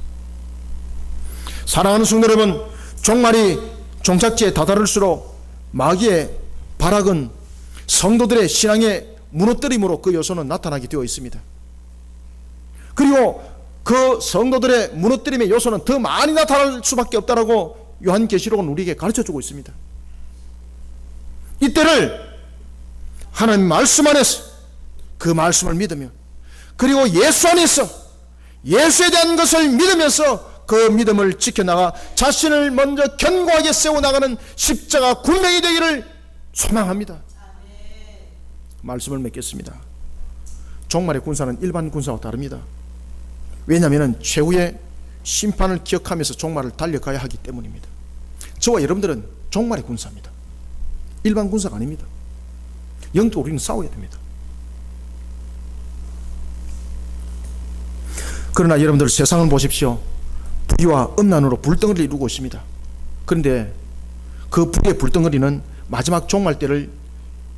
A: 사랑하는 성도 여러분, 종말이 종착지에 다다를수록 마귀의 발악은 성도들의 신앙의 무너뜨림으로 그 요소는 나타나게 되어 있습니다. 그리고 그 성도들의 무너뜨림의 요소는 더 많이 나타날 수밖에 없다라고 요한계시록은 우리에게 가르쳐주고 있습니다. 이때를 하나님 말씀 안에서 그 말씀을 믿으며, 그리고 예수 안에서 예수에 대한 것을 믿으면서 그 믿음을 지켜나가 자신을 먼저 견고하게 세워나가는 십자가 군병이 되기를 소망합니다. 말씀을 맺겠습니다. 종말의 군사는 일반 군사와 다릅니다. 왜냐하면 최후의 심판을 기억하면서 종말을 달려가야 하기 때문입니다. 저와 여러분들은 종말의 군사입니다. 일반 군사가 아닙니다. 영적으로 우리는 싸워야 됩니다. 그러나 여러분들, 세상을 보십시오. 불의와 음란으로 불덩어리를 이루고 있습니다. 그런데 그 불의의 불덩어리는 마지막 종말 때를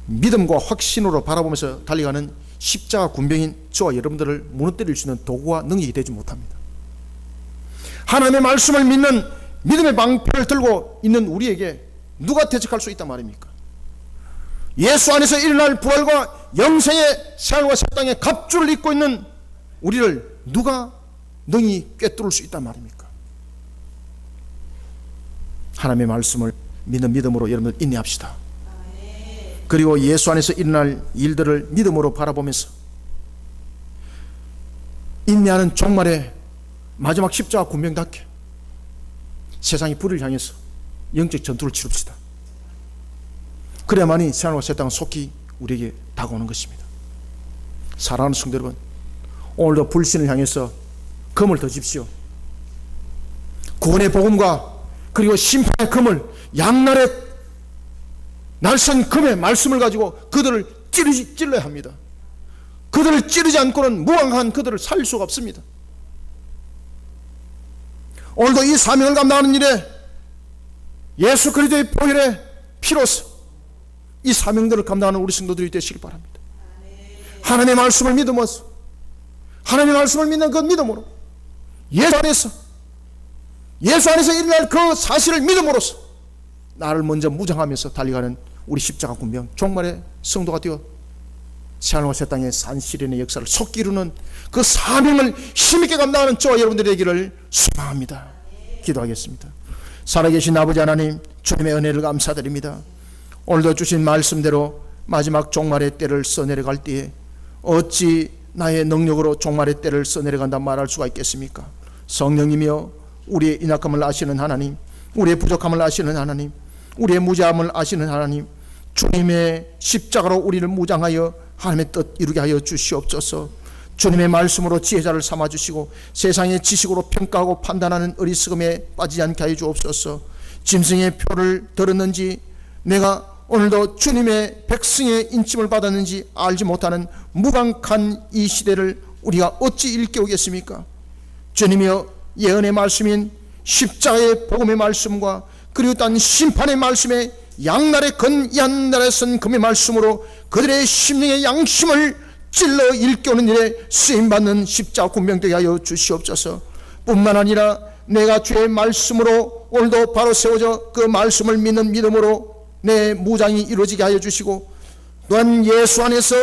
A: 믿음과 확신으로 바라보면서 달려가는 십자가 군병인 저와 여러분들을 무너뜨릴 수 있는 도구와 능력이 되지 못합니다. 하나님의 말씀을 믿는 믿음의 방패를 들고 있는 우리에게 누가 대적할 수 있단 말입니까? 예수 안에서 일어날 부활과 영생의 생활과 새 땅의 갑주를 입고 있는 우리를 누가 능히 꿰뚫을 수 있단 말입니까? 하나님의 말씀을 믿는 믿음으로 여러분들 인내합시다. 그리고 예수 안에서 일어날 일들을 믿음으로 바라보면서 인내하는 종말의 마지막 십자가 군병답게 세상의 불을 향해서 영적 전투를 치릅시다. 그래야만이 새하늘과 새 땅은 속히 우리에게 다가오는 것입니다. 사랑하는 성도 여러분, 오늘도 불신을 향해서 검을 던집시오. 구원의 복음과 그리고 심판의 검을, 양날의 날선 검의 말씀을 가지고 그들을 찔러야 합니다. 그들을 찌르지 않고는 무방한 그들을 살릴 수가 없습니다. 오늘도 이 사명을 감당하는 일에 예수 그리스도의 보혈의 피로서 이 사명들을 감당하는 우리 성도들이 되시길 바랍니다. 하나님의 말씀을 믿으면서, 하나님의 말씀을 믿는 그 믿음으로 예수 안에서 일어날 그 사실을 믿음으로써 나를 먼저 무장하면서 달려가는 우리 십자가 군병, 종말의 성도가 되어 새하늘과 새 땅의 산시련의 역사를 속히 이루는 그 사명을 힘있게 감당하는 저와 여러분들이 되기를 소망합니다. 기도하겠습니다. 살아계신 아버지 하나님, 주님의 은혜를 감사드립니다. 오늘도 주신 말씀대로 마지막 종말의 때를 써내려갈 때에 어찌 나의 능력으로 종말의 때를 써내려간다 말할 수가 있겠습니까? 성령이며 우리의 인약함을 아시는 하나님, 우리의 부족함을 아시는 하나님, 우리의 무죄함을 아시는 하나님, 주님의 십자가로 우리를 무장하여 하나님의 뜻 이루게 하여 주시옵소서. 주님의 말씀으로 지혜자를 삼아주시고 세상의 지식으로 평가하고 판단하는 어리석음에 빠지지 않게 하여 주옵소서. 짐승의 표를 들었는지 내가 오늘도 주님의 백성의 인침을 받았는지 알지 못하는 무감한 이 시대를 우리가 어찌 일깨우겠습니까? 주님이여, 예언의 말씀인 십자가의 복음의 말씀과 그리고 단 심판의 말씀에 양날의 건 양날의 선 금의 말씀으로 그들의 심령의 양심을 찔러 일깨우는 일에 쓰임받는 십자가 군병 되게 하여 주시옵소서. 뿐만 아니라 내가 주의 말씀으로 오늘도 바로 세워져 그 말씀을 믿는 믿음으로 내 무장이 이루어지게 하여 주시고, 또한 예수 안에서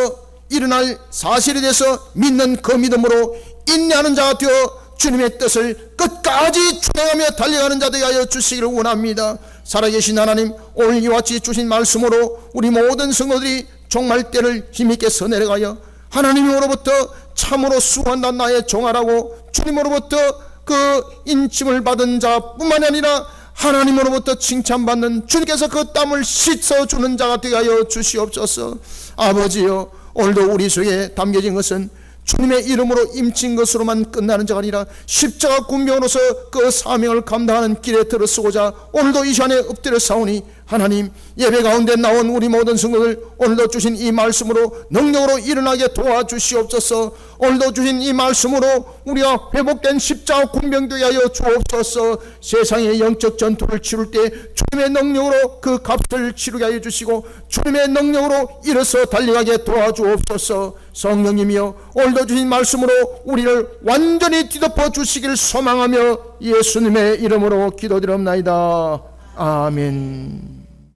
A: 일어날 사실에 대해서 믿는 그 믿음으로 인내하는 자가 되어 주님의 뜻을 끝까지 준행하며 달려가는 자 되게 하여 주시기를 원합니다. 살아계신 하나님, 오늘 이와 같이 주신 말씀으로 우리 모든 성도들이 종말 때를 힘있게 서내려가여 하나님으로부터 참으로 수고한다 나의 종아라고 주님으로부터 그 인침을 받은 자뿐만이 아니라 하나님으로부터 칭찬받는 주님께서 그 땀을 씻어주는 자가 되게 하여 주시옵소서. 아버지여, 오늘도 우리 속에 담겨진 것은 주님의 이름으로 임친 것으로만 끝나는 자가 아니라 십자가 군병으로서 그 사명을 감당하는 길에 들어서고자 오늘도 이 시간에 엎드려 사오니 하나님, 예배 가운데 나온 우리 모든 성도들 오늘도 주신 이 말씀으로 능력으로 일어나게 도와주시옵소서. 오늘도 주신 이 말씀으로 우리가 회복된 십자가 군병되게 하여 주옵소서. 세상의 영적 전투를 치룰 때 주님의 능력으로 그 값을 치르게 하여 주시고 주님의 능력으로 일어서 달려가게 도와주옵소서. 성령님이여, 오늘도 주신 말씀으로 우리를 완전히 뒤덮어 주시길 소망하며 예수님의 이름으로 기도드립나이다. 아멘.